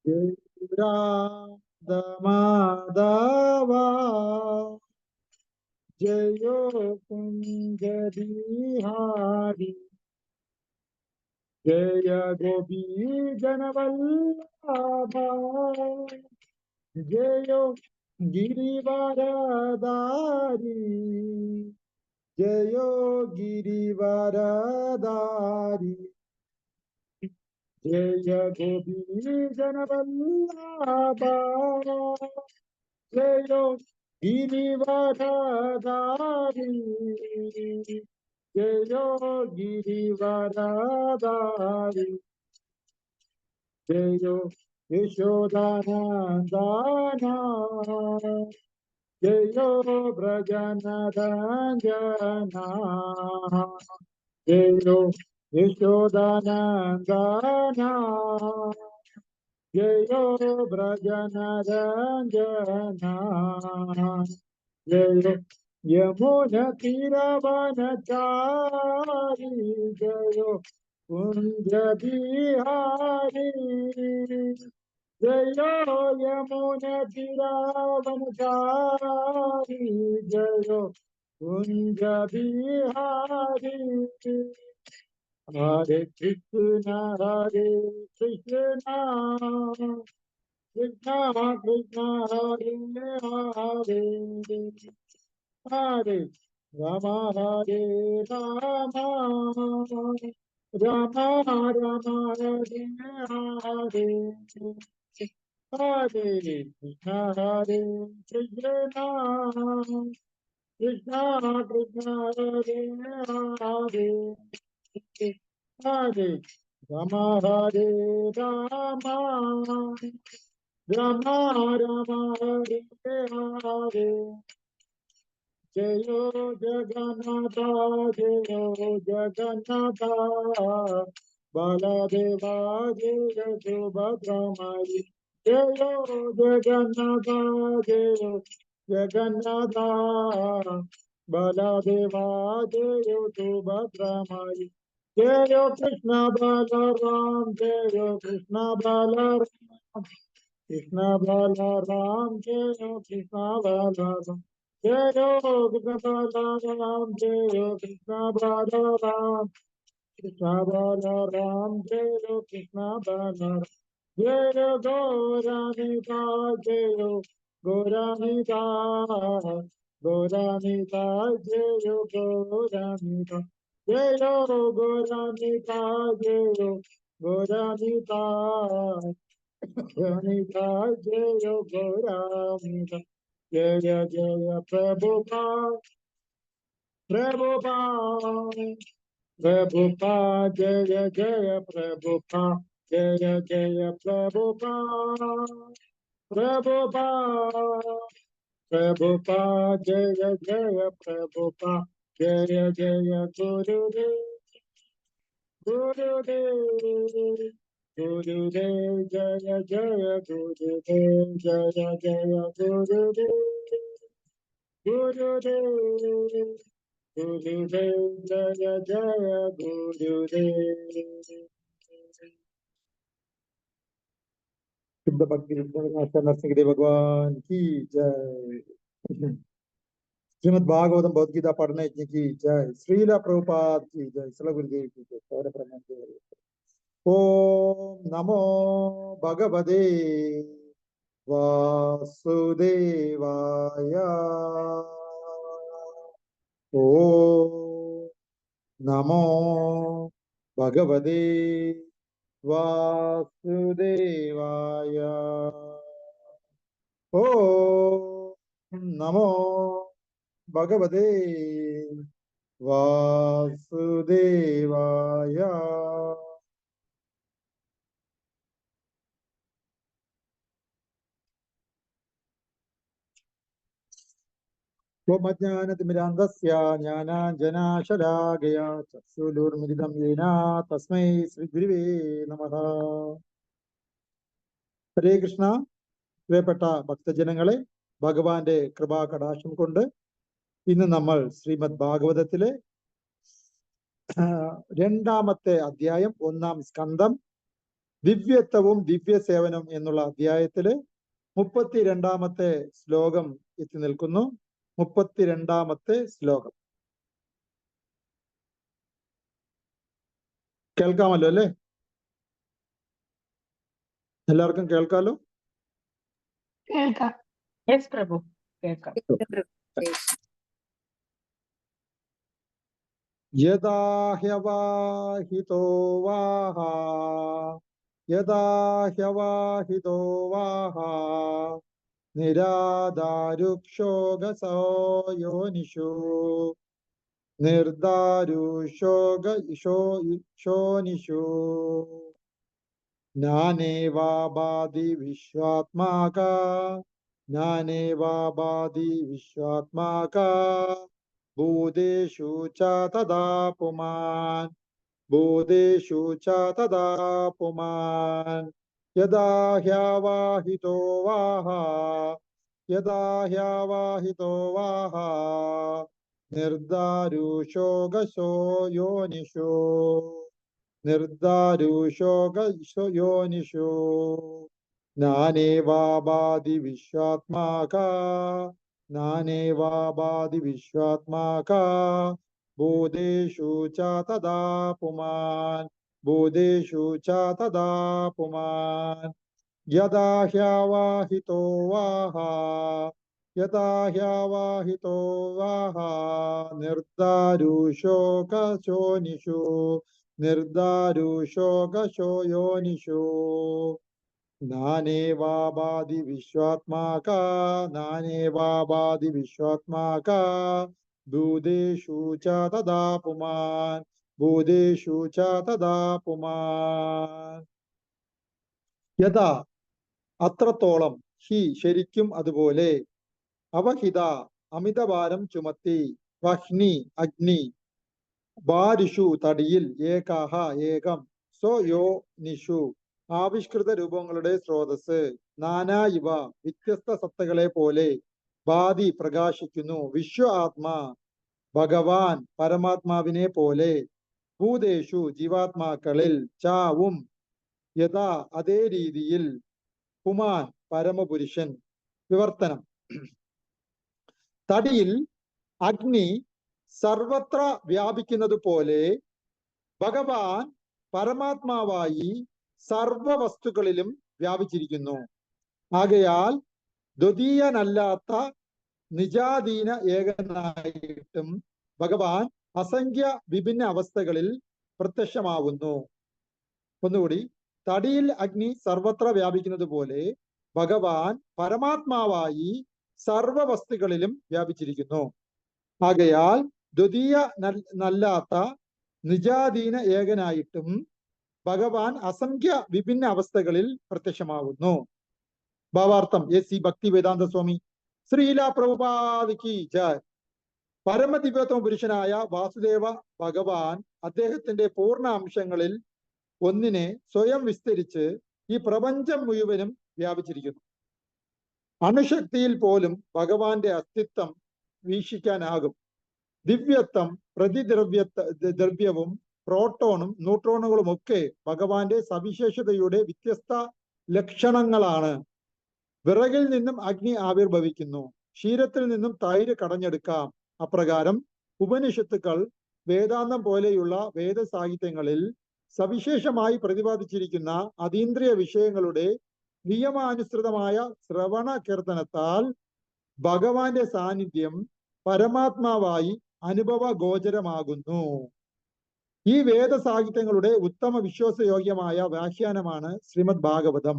Radha Madhava Jayo Kunja Bihari Jaya Gopi Janavallabha Jayo Girivaradari Jayo Girivaradari Jaya Gopi Janavallabha Jayo Girivaradari Jayo Girivaradari Jayo Yashodanandana Jayo Brajanadandana Jayo Yashodanandana Jayo Brajanadandana Jayo Yamuna Tiravanachari Jayo Kunja Bihari Jayo Yamuna Tiravanachari Jayo Kunja Bihari Hare Krishna Krishna Krishna Hare Hare Hare Rama Hare Rama Rama Rama Hare Hare Hare Krishna Krishna Krishna Krishna Hare Hare Hare Rama Hare Rama Rama Rama Hare Hare Jayo Jagannatha Jayo Jagannatha Baladeva Jayo Subhadramari Jayo Jagannatha Jayo Jagannatha Baladeva Jayo Subhadramari Jayo Krishna Balaram Jayo Krishna Balaram Krishna Balaram Jayo Krishna Balaram Jayo Krishna Balaram Jayo Krishna Balaram Krishna Balaram Jayo Krishna Balaram Jayo Gauranita Jayo Gauranita Gauranita Jayo Gauranita Jayo Gauranita Jayo Gauranita Gauranita Jayo Gauranita Jaya Jaya Prabhupada Prabhupada Prabhupada Jaya Jaya Prabhupada Jaya Jaya Prabhupada Prabhupada Prabhupada Jaya Jaya Prabhupada Jaya Jaya Gurudev Gurudev Gurudev Jaya Jaya Gurudev Jaya Jaya Gurudev Gurudev Gurudev Jaya Jaya Gurudev शुद्ध भक्ति नरसिंह भगवान की जय श्रीमद् भागवतम भगवद गीता पढ़ने की जय श्रील प्रभुपाद की जय श्रील गुरुदेव की जय सौर ब्रह्म ओम नमो भगवते वासुदेवाय ओम नमो भगवते वासुदेवाय ओम नमो भगवते वासुदेवाय त्वमज्ञानतिमिरान्धस्य ज्ञानाञ्जनाशलाकया चक्षुरुन्मिलितं येन तस्मै श्रीगुरुवे नमः ഹരേ കൃഷ്ണ. പ്രിയപ്പെട്ട ഭക്തജനങ്ങളെ, ഭഗവാന്റെ കൃപാകടാക്ഷം കൊണ്ട് ഇന്ന് നമ്മൾ ശ്രീമദ് ഭാഗവതത്തിലെ രണ്ടാമത്തെ അധ്യായം, ഒന്നാം സ്കന്ധം ദിവ്യത്വവും ദിവ്യസേവനം എന്നുള്ള അധ്യായത്തില് 32-ാമത്തെ ശ്ലോകം എത്തി നിൽക്കുന്നു. 32-ാമത്തെ ശ്ലോകം കേൾക്കാമല്ലോ അല്ലേ? എല്ലാവർക്കും കേൾക്കാലോ? കേൾക്കാം. യെസ് പ്രഭു, കേൾക്കാം. യദാ ഹ്യവാഹിതോ വാഹ യദാ ഹ്യവാഹിതോ വാഹ നിരാദാരുക്ഷോഗസോ യോനിഷു നിർദാരുഷോഗിഷോനിഷു നാനേവാബാധി വിശ്വാത്മാക നാനേവാബാധി വിശ്വാത്മാക ഭൂതേഷു ച തദാ പുമാൻ ഭൂതേഷു ച തദാ പുമാൻ യദാ ഹ്യവാഹിതോ വാഹ യദാ ഹ്യവാഹിതോ വാഹ നിർദാരുഷോഗശോ യോനിഷു നിർദാരുഷോഗശോ യോനിഷു നാനേവാബാധി വിശ്വാത്മാക നാനേവാബാധി വിശ്വാത്മാക ഭൂതേഷു ച തദാ പുമാൻ ഭൂതേഷു ച തദാ പുമാൻ യദാ ഹ്യവാഹിതോ വാഹ യദാ ഹ്യവാഹിതോ വാഹ നിർദാരുഷോഗശോനിഷു നിർദാരുഷോഗശോ യോനിഷു നാനേവാബാധി വിശ്വാത്മാക നാനേവാബാധി വിശ്വാത്മാക ഭൂതേഷു ച തദാ പുമാൻ ഭൂതേഷു ച തദാ പുമാൻ യഥാ അത്രത്തോളം ഹി ശരിക്കും അതുപോലെ അവഹിത അമിതഭാരം ചുമത്തി വഹ്നി അഗ്നി ബാരിഷു തടിയിൽ ഏകാഹ ഏകം സോ യോ നിഷു ആവിഷ്കൃത രൂപങ്ങളുടെ സ്രോതസ് നാനാ ഇവ വ്യത്യസ്ത സത്തകളെ പോലെ ബാധി പ്രകാശിക്കുന്നു വിശ്വ ആത്മാ ഭഗവാൻ പരമാത്മാവിനെ പോലെ ഭൂതേഷു ജീവാത്മാക്കളിൽ ചാവും യഥാ അതേ രീതിയിൽ പുമാൻ പരമപുരുഷൻ. വിവർത്തനം. തടിയിൽ അഗ്നി സർവത്ര വ്യാപിക്കുന്നത് പോലെ ഭഗവാൻ പരമാത്മാവായി സർവ വസ്തുക്കളിലും വ്യാപിച്ചിരിക്കുന്നു. ആകയാൽ ദ്വിതീയനല്ലാത്ത നിജാധീന ഏകനായിട്ടും ഭഗവാൻ അസംഖ്യ വിഭിന്ന അവസ്ഥകളിൽ പ്രത്യക്ഷമാവുന്നു. ഒന്നുകൂടി. തടിയിൽ അഗ്നി സർവത്ര വ്യാപിക്കുന്നത് പോലെ ഭഗവാൻ പരമാത്മാവായി സർവ വസ്തുക്കളിലും വ്യാപിച്ചിരിക്കുന്നു. ആകയാൽ ദ്വിതീയ നല്ലാത്ത നിജാധീന ഏകനായിട്ടും ഭഗവാൻ അസംഖ്യ വിഭിന്ന അവസ്ഥകളിൽ പ്രത്യക്ഷമാകുന്നു. ഭാവാർത്ഥം എ.സി. ഭക്തി വേദാന്ത സ്വാമി ശ്രീല പ്രഭുപാദിക്ക് ജയ്. പരമദിവ്യത്വ പുരുഷനായ വാസുദേവ ഭഗവാൻ അദ്ദേഹത്തിന്റെ പൂർണ്ണ അംശങ്ങളിൽ ഒന്നിനെ സ്വയം വിസ്തരിച്ച് ഈ പ്രപഞ്ചം മുഴുവനും വ്യാപിച്ചിരിക്കുന്നു. അണുശക്തിയിൽ പോലും ഭഗവാന്റെ അസ്തിത്വം വീക്ഷിക്കാനാകും. ദിവ്യത്വം ദ്രവ്യവും പ്രോട്ടോണും ന്യൂട്രോണുകളും ഒക്കെ ഭഗവാന്റെ സവിശേഷതയുടെ വ്യത്യസ്ത ലക്ഷണങ്ങളാണ്. വിറകിൽ നിന്നും അഗ്നി ആവിർഭവിക്കുന്നു, ക്ഷീരത്തിൽ നിന്നും തൈര് കടഞ്ഞെടുക്കാം. അപ്രകാരം ഉപനിഷത്തുക്കൾ വേദാന്തം പോലെയുള്ള വേദസാഹിത്യങ്ങളിൽ സവിശേഷമായി പ്രതിപാദിച്ചിരിക്കുന്ന അതീന്ദ്രിയ വിഷയങ്ങളുടെ നിയമാനുസൃതമായ ശ്രവണ കീർത്തനത്താൽ ഭഗവാന്റെ സാന്നിധ്യം പരമാത്മാവായി അനുഭവ ഗോചരമാകുന്നു. ഈ വേദസാഹിത്യങ്ങളുടെ ഉത്തമ വിശ്വാസയോഗ്യമായ വ്യാഖ്യാനമാണ് ശ്രീമദ് ഭാഗവതം.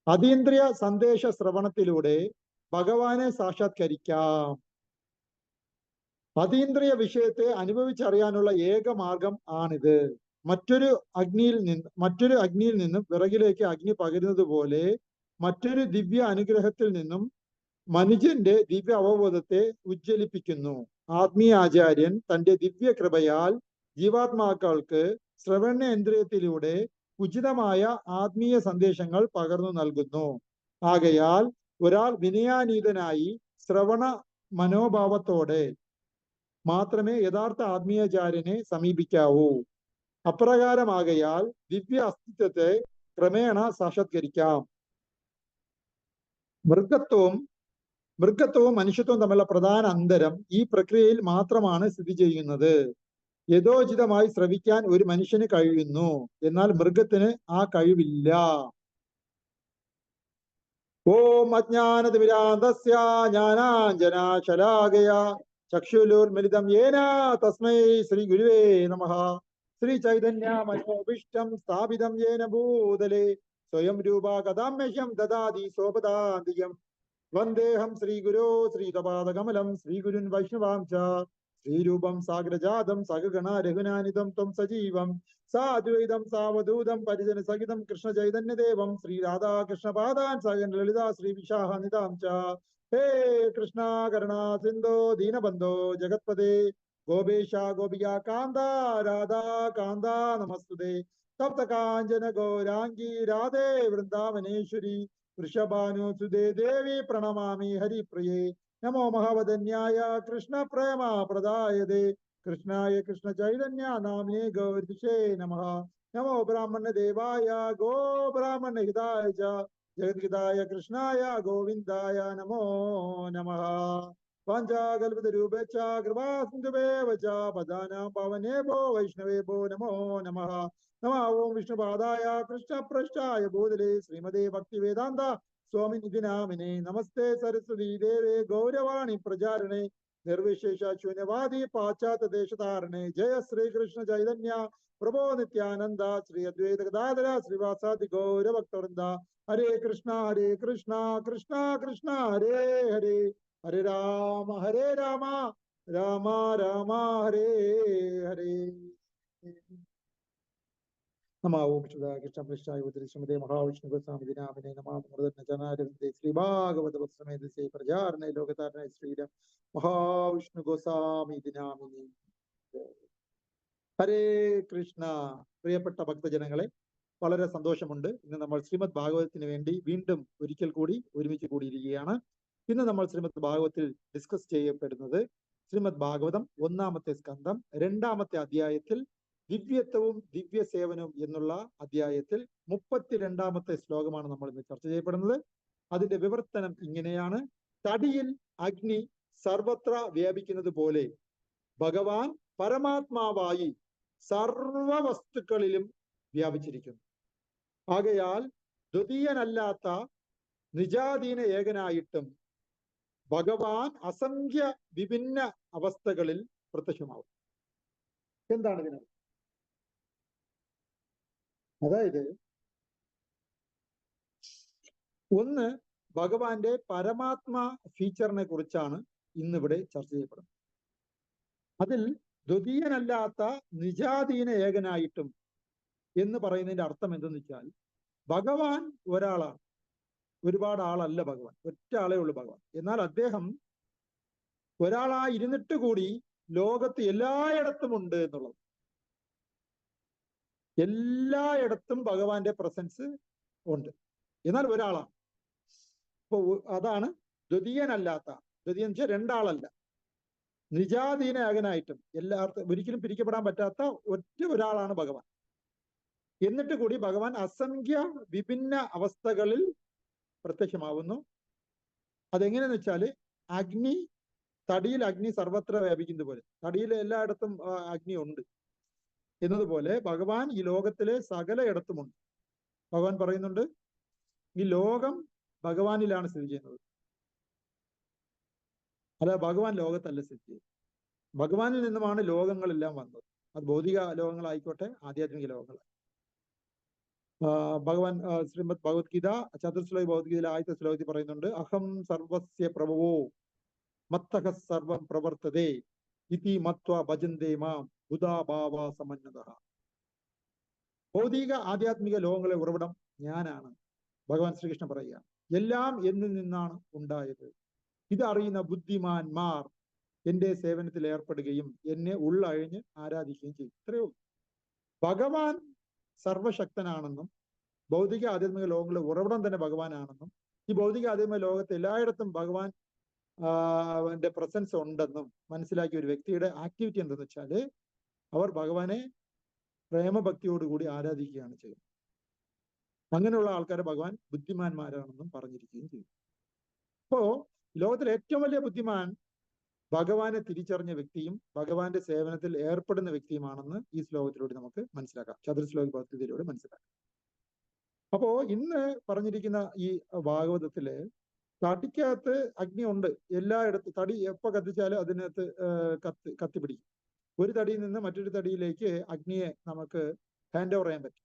അതീന്ദ്രിയ സന്ദേശ ശ്രവണത്തിലൂടെ ഭഗവാനെ സാക്ഷാത്കരിക്കാം. അതീന്ദ്രിയ വിഷയത്തെ അനുഭവിച്ചറിയാനുള്ള ഏക മാർഗം ആണിത്. മറ്റൊരു അഗ്നിയിൽ നിന്നും വിറകിലേക്ക് അഗ്നി പകരുന്നത് പോലെ മറ്റൊരു ദിവ്യ അനുഗ്രഹത്തിൽ നിന്നും മനുഷ്യന്റെ ദിവ്യ അവബോധത്തെ ഉജ്ജ്വലിപ്പിക്കുന്നു. ആത്മീയാചാര്യൻ തന്റെ ദിവ്യ കൃപയാൽ ജീവാത്മാക്കൾക്ക് ശ്രവണേന്ദ്രിയത്തിലൂടെ ഉചിതമായ ആത്മീയ സന്ദേശങ്ങൾ പകർന്നു നൽകുന്നു. ആകയാൽ ഒരാൾ വിനയാനീതനായി ശ്രവണ മനോഭാവത്തോടെ മാത്രമേ യഥാർത്ഥ ആത്മീയാചാര്യനെ സമീപിക്കാവൂ. അപ്രകാരമാകയാൽ ദിവ്യ അസ്തിത്വത്തെ ക്രമേണ സാക്ഷാത്കരിക്കാം. മൃഗത്വവും മനുഷ്യത്വവും തമ്മിലുള്ള പ്രധാന അന്തരം ഈ പ്രക്രിയയിൽ മാത്രമാണ് സ്ഥിതി ചെയ്യുന്നത്. യഥോചിതമായി ശ്രവിക്കാൻ ഒരു മനുഷ്യന് കഴിയുന്നു, എന്നാൽ മൃഗത്തിന് ആ കഴിവില്ല. ഓം അജ്ഞാനതിമിരാന്തസ്യ ജ്ഞാനാഞ്ജനാശലാകയാ ചക്ഷുരുന്മിലിതം യേന തസ്മൈ ശ്രീ ഗുരുവേ നമഃ. ശ്രീ ചൈതന്യ മനോഭീഷ്ടം സ്ഥാപിതം യേന ഭൂതലേ സ്വയം രൂപ കഥാമ്യഹ്യം ദദാതി സോപദാന്തികം. വന്ദേഹം ശ്രീഗുരോ ശ്രീതപാദകമലം ശ്രീഗുരുൻ വൈഷ്ണവാം ച ശ്രീരൂപം സാഗ്രജാതം സഗഗണ രഘുനാനിതം ത്വം സജീവം സാദ്വൈതം സാവധൂതം പരിജന സഹിതം കൃഷ്ണ ചൈതന്യദേവം ശ്രീ രാധാകൃഷ്ണപാദാൻ സഹൻ ലളിതാ ശ്രീ വിശാഖനിതാം ച. ഹേ കൃഷ്ണ കരുണാ സിന്ധോ ദീനബന്ധോ ജഗത്പദേ ഗോപേശ ഗോപിക കാന്ത രാധാ കാന്ത നമസ്തുതേ. തപ്ത കാഞ്ചന ഗൗരാംഗി രാധേ വൃന്ദാവനേശ്വരി വൃഷഭാനുസുതേ ദേവി പ്രണമാമി ഹരിപ്രിയേ. നമോ മഹാവദന്യായ കൃഷ്ണ പ്രേമ പ്രദായതേ കൃഷ്ണായ കൃഷ്ണ ചൈതന്യ നാമിനെ ഗൗരിഷേ നമഃ. നമോ ബ്രാഹ്മണ ദേവായ ഗോ ബ്രാഹ്മണ ഹിതായ ച ജഗദ്ഗിതായ കൃഷ്ണായ ഗോവിന്ദായ നമോ നമഃ. വാഞ്ചാകൽപതരൂപേച്ഛ കൃപാസിന്ധുവേവ ച പദാനാം പാവനേഭോ വൈഷ്ണവേഭോ നമോ നമഃ. നമോ ഓം വിഷ്ണുപാദായ കൃഷ്ണപ്രഷ്ടായ ഭൂതലേ ശ്രീമതേ ഭക്തിവേദാന്ത സ്വാമിനിധി നാമിനെ നമസ്തേ സരസ്വതി ദേവേ ഗൗരവാണി പ്രചാരണേ നിർവിശേഷ ശൂന്യവാദി പാശ്ചാത്യ ദേശധാരണേ. ജയ ശ്രീകൃഷ്ണ ചൈതന്യ പ്രഭോ നിത്യാനന്ദ ശ്രീ അദ്വൈത ഗദാധര ശ്രീവാസാദി ഗൗരഭക്തവൃന്ദ. ഹരേ കൃഷ്ണ കൃഷ്ണ കൃഷ്ണ ഹരേ ഹരേ ഹരേ രാമ രാമ രാമ ഹരേ ഹരേ. നമോ ഓം കൃഷ്ണപ്രഷ്ടായ ശ്രീമതേ മഹാവിഷ്ണു ഗോസ്വാമി നാമിനെ നമാമൃതേ ശ്രീ ഭാഗവത സമേതസേ പ്രചാരണേ ലോകതാരണേ ശ്രീരാം മഹാവിഷ്ണു ഗോസ്വാമി നാമിനെ. ഹരേ കൃഷ്ണ. പ്രിയപ്പെട്ട ഭക്തജനങ്ങളെ, വളരെ സന്തോഷമുണ്ട്. ഇന്ന് നമ്മൾ ശ്രീമദ് ഭാഗവതത്തിന് വേണ്ടി വീണ്ടും ഒരിക്കൽ കൂടി ഒരുമിച്ച് കൂടിയിരിക്കുകയാണ്. ഇന്ന് നമ്മൾ ശ്രീമദ് ഭാഗവത്തിൽ ഡിസ്കസ് ചെയ്യപ്പെടുന്നത് ശ്രീമദ് ഭാഗവതം 1-ാമത്തെ സ്കന്ധം 2-ാമത്തെ അധ്യായത്തിൽ ദിവ്യത്വവും ദിവ്യസേവനവും എന്നുള്ള അധ്യായത്തിൽ 32-ാമത്തെ ശ്ലോകമാണ് നമ്മൾ ഇന്ന് ചർച്ച ചെയ്യപ്പെടുന്നത്. അതിന്റെ വിവർത്തനം ഇങ്ങനെയാണ്: തടിയിൽ അഗ്നി സർവത്ര വ്യാപിക്കുന്നത് പോലെ ഭഗവാൻ പരമാത്മാവായി സർവ വസ്തുക്കളിലും വ്യാപിച്ചിരിക്കുന്നു. ആകയാൽ ദ്വിതീയനല്ലാത്ത നിജാതീന ഏകനായിട്ടും ഭഗവാൻ അസംഖ്യ വിഭിന്ന അവസ്ഥകളിൽ പ്രത്യക്ഷമാവും. എന്താണ് ഇതിനർത്ഥം? അതായത്, ഒന്ന്, ഭഗവാന്റെ പരമാത്മാ ഫീച്ചറിനെ കുറിച്ചാണ് ഇന്നിവിടെ ചർച്ച ചെയ്യപ്പെടുന്നത്. അതിൽ ദ്വിതീയനല്ലാത്ത നിജാതീന ഏകനായിട്ടും എന്ന് പറയുന്നതിന്റെ അർത്ഥം എന്തെന്ന് വെച്ചാൽ, ഭഗവാൻ ഒരാളാണ്, ഒരുപാട് ആളല്ല ഭഗവാൻ, ഒറ്റ ആളേ ഉള്ളൂ ഭഗവാൻ. എന്നാൽ അദ്ദേഹം ഒരാളായിരുന്നിട്ട് കൂടി ലോകത്ത് എല്ലായിടത്തും ഉണ്ട് എന്നുള്ളത്. എല്ലായിടത്തും ഭഗവാന്റെ പ്രസൻസ് ഉണ്ട്, എന്നാൽ ഒരാളാണ്. അപ്പൊ അതാണ് ദ്വിതീയനല്ലാത്ത. ദ്വിതീയം വെച്ചാൽ രണ്ടാളല്ല, നിജാതീന ഏകനായിട്ടും എല്ലാവർക്കും ഒരിക്കലും പിരിക്കപ്പെടാൻ പറ്റാത്ത ഒറ്റ ഒരാളാണ് ഭഗവാൻ. എന്നിട്ട് കൂടി ഭഗവാൻ അസംഖ്യ വിഭിന്ന അവസ്ഥകളിൽ പ്രത്യക്ഷമാവുന്നു. അതെങ്ങനെയെന്ന് വെച്ചാല്, അഗ്നി, തടിയിൽ അഗ്നി സർവത്ര വ്യാപിക്കുന്നത് പോലെ, തടിയിൽ എല്ലായിടത്തും അഗ്നി ഉണ്ട് എന്നതുപോലെ ഭഗവാൻ ഈ ലോകത്തിലെ സകലയിടത്തുമുണ്ട്. ഭഗവാൻ പറയുന്നുണ്ട്, ഈ ലോകം ഭഗവാനിലാണ് സ്ഥിതി ചെയ്യുന്നത്, അല്ല ഭഗവാൻ ലോകത്തല്ല സ്ഥിതി ചെയ്യുന്നത്. ഭഗവാനിൽ നിന്നുമാണ് ലോകങ്ങളെല്ലാം വന്നത്. അത് ഭൗതിക ലോകങ്ങളായിക്കോട്ടെ, ആധ്യാത്മിക ലോകങ്ങളായി. ഭഗവാൻ ശ്രീമദ് ഭഗവത്ഗീത ചതുർശ്ലോകി ഭഗവത്ഗീതയിലെ ആദ്യത്തെ ശ്ലോകത്തിൽ പറയുന്നുണ്ട്, അഹം സർവസ്യ പ്രഭവോ മത്തഃ സർവം പ്രവർത്തതേ ഇതി മത്വാ ഭജന്തേ മാം ബുധാഭാവ സമന്വിതഃ. ഭൗതിക ആധ്യാത്മിക ലോകങ്ങളെ ഉറവിടം ഞാനാണ്, ഭഗവാൻ ശ്രീകൃഷ്ണൻ പറയുക. എല്ലാം എന്നിൽ നിന്നാണ് ഉണ്ടായത്. ഇതറിയുന്ന ബുദ്ധിമാന്മാർ എന്റെ സേവനത്തിൽ ഏർപ്പെടുകയും എന്നെ ഉള്ളഴിഞ്ഞ് ആരാധിക്കുകയും ചെയ്യും. ഇത്രയേ ഉള്ളൂ. ഭഗവാൻ സർവശക്തനാണെന്നും ഭൗതിക ആധ്യാത്മിക ലോകങ്ങളുടെ ഉറവിടം തന്നെ ഭഗവാനാണെന്നും ഈ ഭൗതിക ആധ്യാത്മിക ലോകത്ത് എല്ലായിടത്തും ഭഗവാൻ ന്റെ പ്രസൻസ് ഉണ്ടെന്നും മനസ്സിലാക്കിയ ഒരു വ്യക്തിയുടെ ആക്ടിവിറ്റി എന്തെന്ന് വെച്ചാല്, അവർ ഭഗവാനെ പ്രേമഭക്തിയോടുകൂടി ആരാധിക്കുകയാണ് ചെയ്യുന്നത്. അങ്ങനെയുള്ള ആൾക്കാരെ ഭഗവാൻ ബുദ്ധിമാന്മാരാണെന്നും പറഞ്ഞിരിക്കുകയും ചെയ്തു. അപ്പോ ലോകത്തിലെ ഏറ്റവും വലിയ ബുദ്ധിമാൻ ഭഗവാനെ തിരിച്ചറിഞ്ഞ വ്യക്തിയും ഭഗവാന്റെ സേവനത്തിൽ ഏർപ്പെടുന്ന വ്യക്തിയുമാണെന്ന് ഈ ശ്ലോകത്തിലൂടെ നമുക്ക് മനസ്സിലാക്കാം, ചതുർശ്ലോക പദ്ധതിയിലൂടെ മനസ്സിലാക്കാം. അപ്പോ ഇന്ന് പറഞ്ഞിരിക്കുന്ന ഈ ഭാഗവതത്തില് തടിക്കകത്ത് അഗ്നി ഉണ്ട്. എല്ലായിടത്തും തടി എപ്പോ കത്തിച്ചാലും അതിനകത്ത് കത്തിപ്പിടിക്കും. ഒരു തടിയിൽ നിന്ന് മറ്റൊരു തടിയിലേക്ക് അഗ്നിയെ നമുക്ക് ഹാൻഡ് ഓവർ ചെയ്യാൻ പറ്റും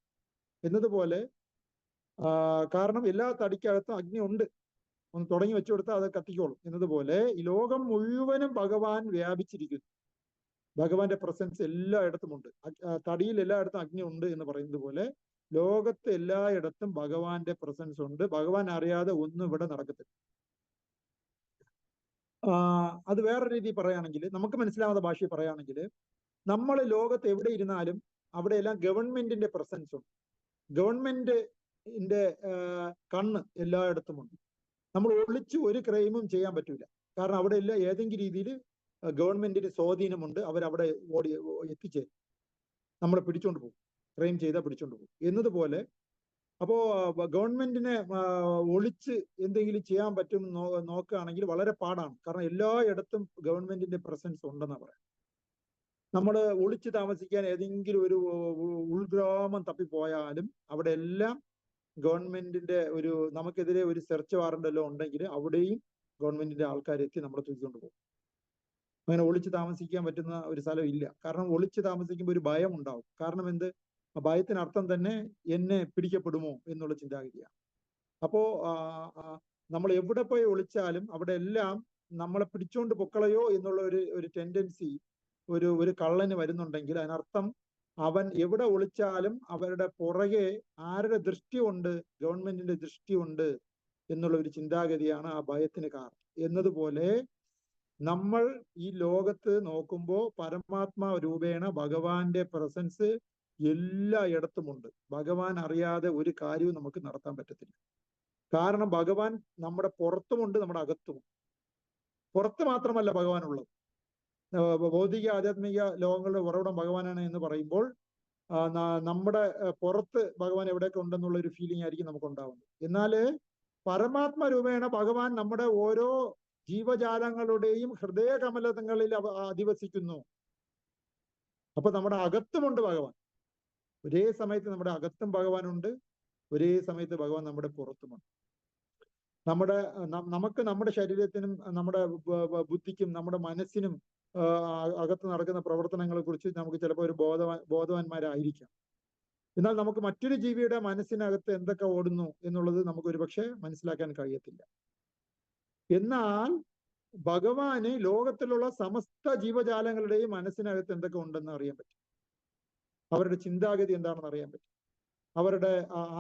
എന്നതുപോലെ, കാരണം എല്ലാ തടിക്കകത്തും അഗ്നി ഉണ്ട്. ഒന്ന് തുടങ്ങി വെച്ചു കൊടുത്താൽ അത് കത്തിക്കോളും എന്നതുപോലെ ഈ ലോകം മുഴുവനും ഭഗവാൻ വ്യാപിച്ചിരിക്കുന്നു. ഭഗവാന്റെ പ്രസൻസ് എല്ലായിടത്തും ഉണ്ട്. തടിയിൽ എല്ലായിടത്തും അഗ്നി ഉണ്ട് എന്ന് പറയുന്നത് പോലെ ലോകത്ത് എല്ലായിടത്തും ഭഗവാന്റെ പ്രസൻസ് ഉണ്ട്. ഭഗവാൻ അറിയാതെ ഒന്നും ഇവിടെ നടക്കത്തില്ല. അത് വേറെ രീതിയിൽ പറയുകയാണെങ്കിൽ, നമുക്ക് മനസ്സിലാവുന്ന ഭാഷയിൽ പറയുകയാണെങ്കിൽ, നമ്മൾ ലോകത്ത് എവിടെ ഇരുന്നാലും അവിടെ എല്ലാം ഗവൺമെന്റിന്റെ പ്രസൻസ് ഉണ്ട്. ഗവൺമെന്റിന്റെ കണ്ണ് എല്ലായിടത്തും ഉണ്ട്. നമ്മൾ ഒളിച്ച് ഒരു ക്രൈമും ചെയ്യാൻ പറ്റൂല. കാരണം അവിടെ എല്ലാം ഏതെങ്കിലും രീതിയിൽ ഗവൺമെന്റിന് സ്വാധീനമുണ്ട്. അവരവിടെ എത്തിച്ചേരും, നമ്മളെ പിടിച്ചോണ്ട് പോകും. ക്രൈം ചെയ്താൽ പിടിച്ചോണ്ട് പോകും എന്നതുപോലെ. അപ്പോ ഗവൺമെന്റിനെ ഒളിച്ച് എന്തെങ്കിലും ചെയ്യാൻ പറ്റും നോക്കുകയാണെങ്കിൽ വളരെ പാടാണ്. കാരണം എല്ലായിടത്തും ഗവൺമെന്റിന്റെ പ്രസൻസ് ഉണ്ടെന്നാണ് പറയാം. നമ്മൾ ഒളിച്ച് താമസിക്കാൻ ഏതെങ്കിലും ഒരു ഉൾഗ്രാമം തപ്പിപ്പോയാലും അവിടെ എല്ലാം ഗവൺമെന്റിന്റെ നമുക്കെതിരെ ഒരു സെർച്ച് വാറണ്ട് എല്ലാം ഉണ്ടെങ്കിൽ അവിടെയും ഗവൺമെന്റിന്റെ ആൾക്കാരെത്തി നമ്മളെ തൂക്കിക്കൊണ്ട് പോകും. അങ്ങനെ ഒളിച്ച് താമസിക്കാൻ പറ്റുന്ന ഒരു സ്ഥലം ഇല്ല. കാരണം ഒളിച്ച് താമസിക്കുമ്പോൾ ഒരു ഭയം ഉണ്ടാവും. കാരണം എന്ത്? ഭയത്തിനർത്ഥം തന്നെ എന്നെ പിടിക്കപ്പെടുമോ എന്നുള്ള ചിന്താഗതിയാണ്. അപ്പോ നമ്മൾ എവിടെ പോയി ഒളിച്ചാലും അവിടെ എല്ലാം നമ്മളെ പിടിച്ചോണ്ട് പൊക്കളയോ എന്നുള്ള ഒരു ടെൻഡൻസി ഒരു കള്ളന് വരുന്നുണ്ടെങ്കിൽ അതിനർത്ഥം അവൻ എവിടെ ഒളിച്ചാലും അവരുടെ പുറകെ ആരുടെ ദൃഷ്ടിയുണ്ട്? ഗവൺമെന്റിന്റെ ദൃഷ്ടിയുണ്ട് എന്നുള്ള ഒരു ചിന്താഗതിയാണ് ആ ഭയത്തിന് കാരണം. എന്നതുപോലെ നമ്മൾ ഈ ലോകത്ത് നോക്കുമ്പോൾ പരമാത്മാ രൂപേണ ഭഗവാന്റെ പ്രസൻസ് എല്ലായിടത്തുമുണ്ട്. ഭഗവാൻ അറിയാതെ ഒരു കാര്യവും നമുക്ക് നടത്താൻ പറ്റത്തില്ല. കാരണം ഭഗവാൻ നമ്മുടെ പുറത്തുമുണ്ട്, നമ്മുടെ അകത്തുമുണ്ട്. പുറത്ത് മാത്രമല്ല ഭഗവാൻ ഉള്ളത്. ഭൗതിക ആധ്യാത്മിക ലോകങ്ങളുടെ ഉറവിടം ഭഗവാനാണ് എന്ന് പറയുമ്പോൾ നമ്മുടെ പുറത്ത് ഭഗവാൻ എവിടെയൊക്കെ ഉണ്ടെന്നുള്ള ഒരു ഫീലിംഗ് ആയിരിക്കും നമുക്ക് ഉണ്ടാവുന്നത്. എന്നാല് പരമാത്മ രൂപേണ ഭഗവാൻ നമ്മുടെ ഓരോ ജീവജാലങ്ങളുടെയും ഹൃദയ കമലങ്ങളിൽ അധിവസിക്കുന്നു. അപ്പൊ നമ്മുടെ അകത്തുമുണ്ട് ഭഗവാൻ. ഒരേ സമയത്ത് നമ്മുടെ അകത്തും ഭഗവാനുണ്ട്, ഒരേ സമയത്ത് ഭഗവാൻ നമ്മുടെ പുറത്തുമുണ്ട്. നമുക്ക് നമ്മുടെ ശരീരത്തിനും നമ്മുടെ ബുദ്ധിക്കും നമ്മുടെ മനസ്സിനും അകത്ത് നടക്കുന്ന പ്രവർത്തനങ്ങളെ കുറിച്ച് നമുക്ക് ചിലപ്പോൾ ഒരു ബോധവാന്മാരായിരിക്കാം. എന്നാൽ നമുക്ക് മറ്റൊരു ജീവിയുടെ മനസ്സിനകത്ത് എന്തൊക്കെ ഓടുന്നു എന്നുള്ളത് നമുക്ക് ഒരുപക്ഷെ മനസ്സിലാക്കാൻ കഴിയത്തില്ല. എന്നാൽ ഭഗവാന് ലോകത്തിലുള്ള സമസ്ത ജീവജാലങ്ങളുടെയും മനസ്സിനകത്ത് എന്തൊക്കെ ഉണ്ടെന്ന് അറിയാൻ പറ്റും. അവരുടെ ചിന്താഗതി എന്താണെന്ന് അറിയാൻ പറ്റും. അവരുടെ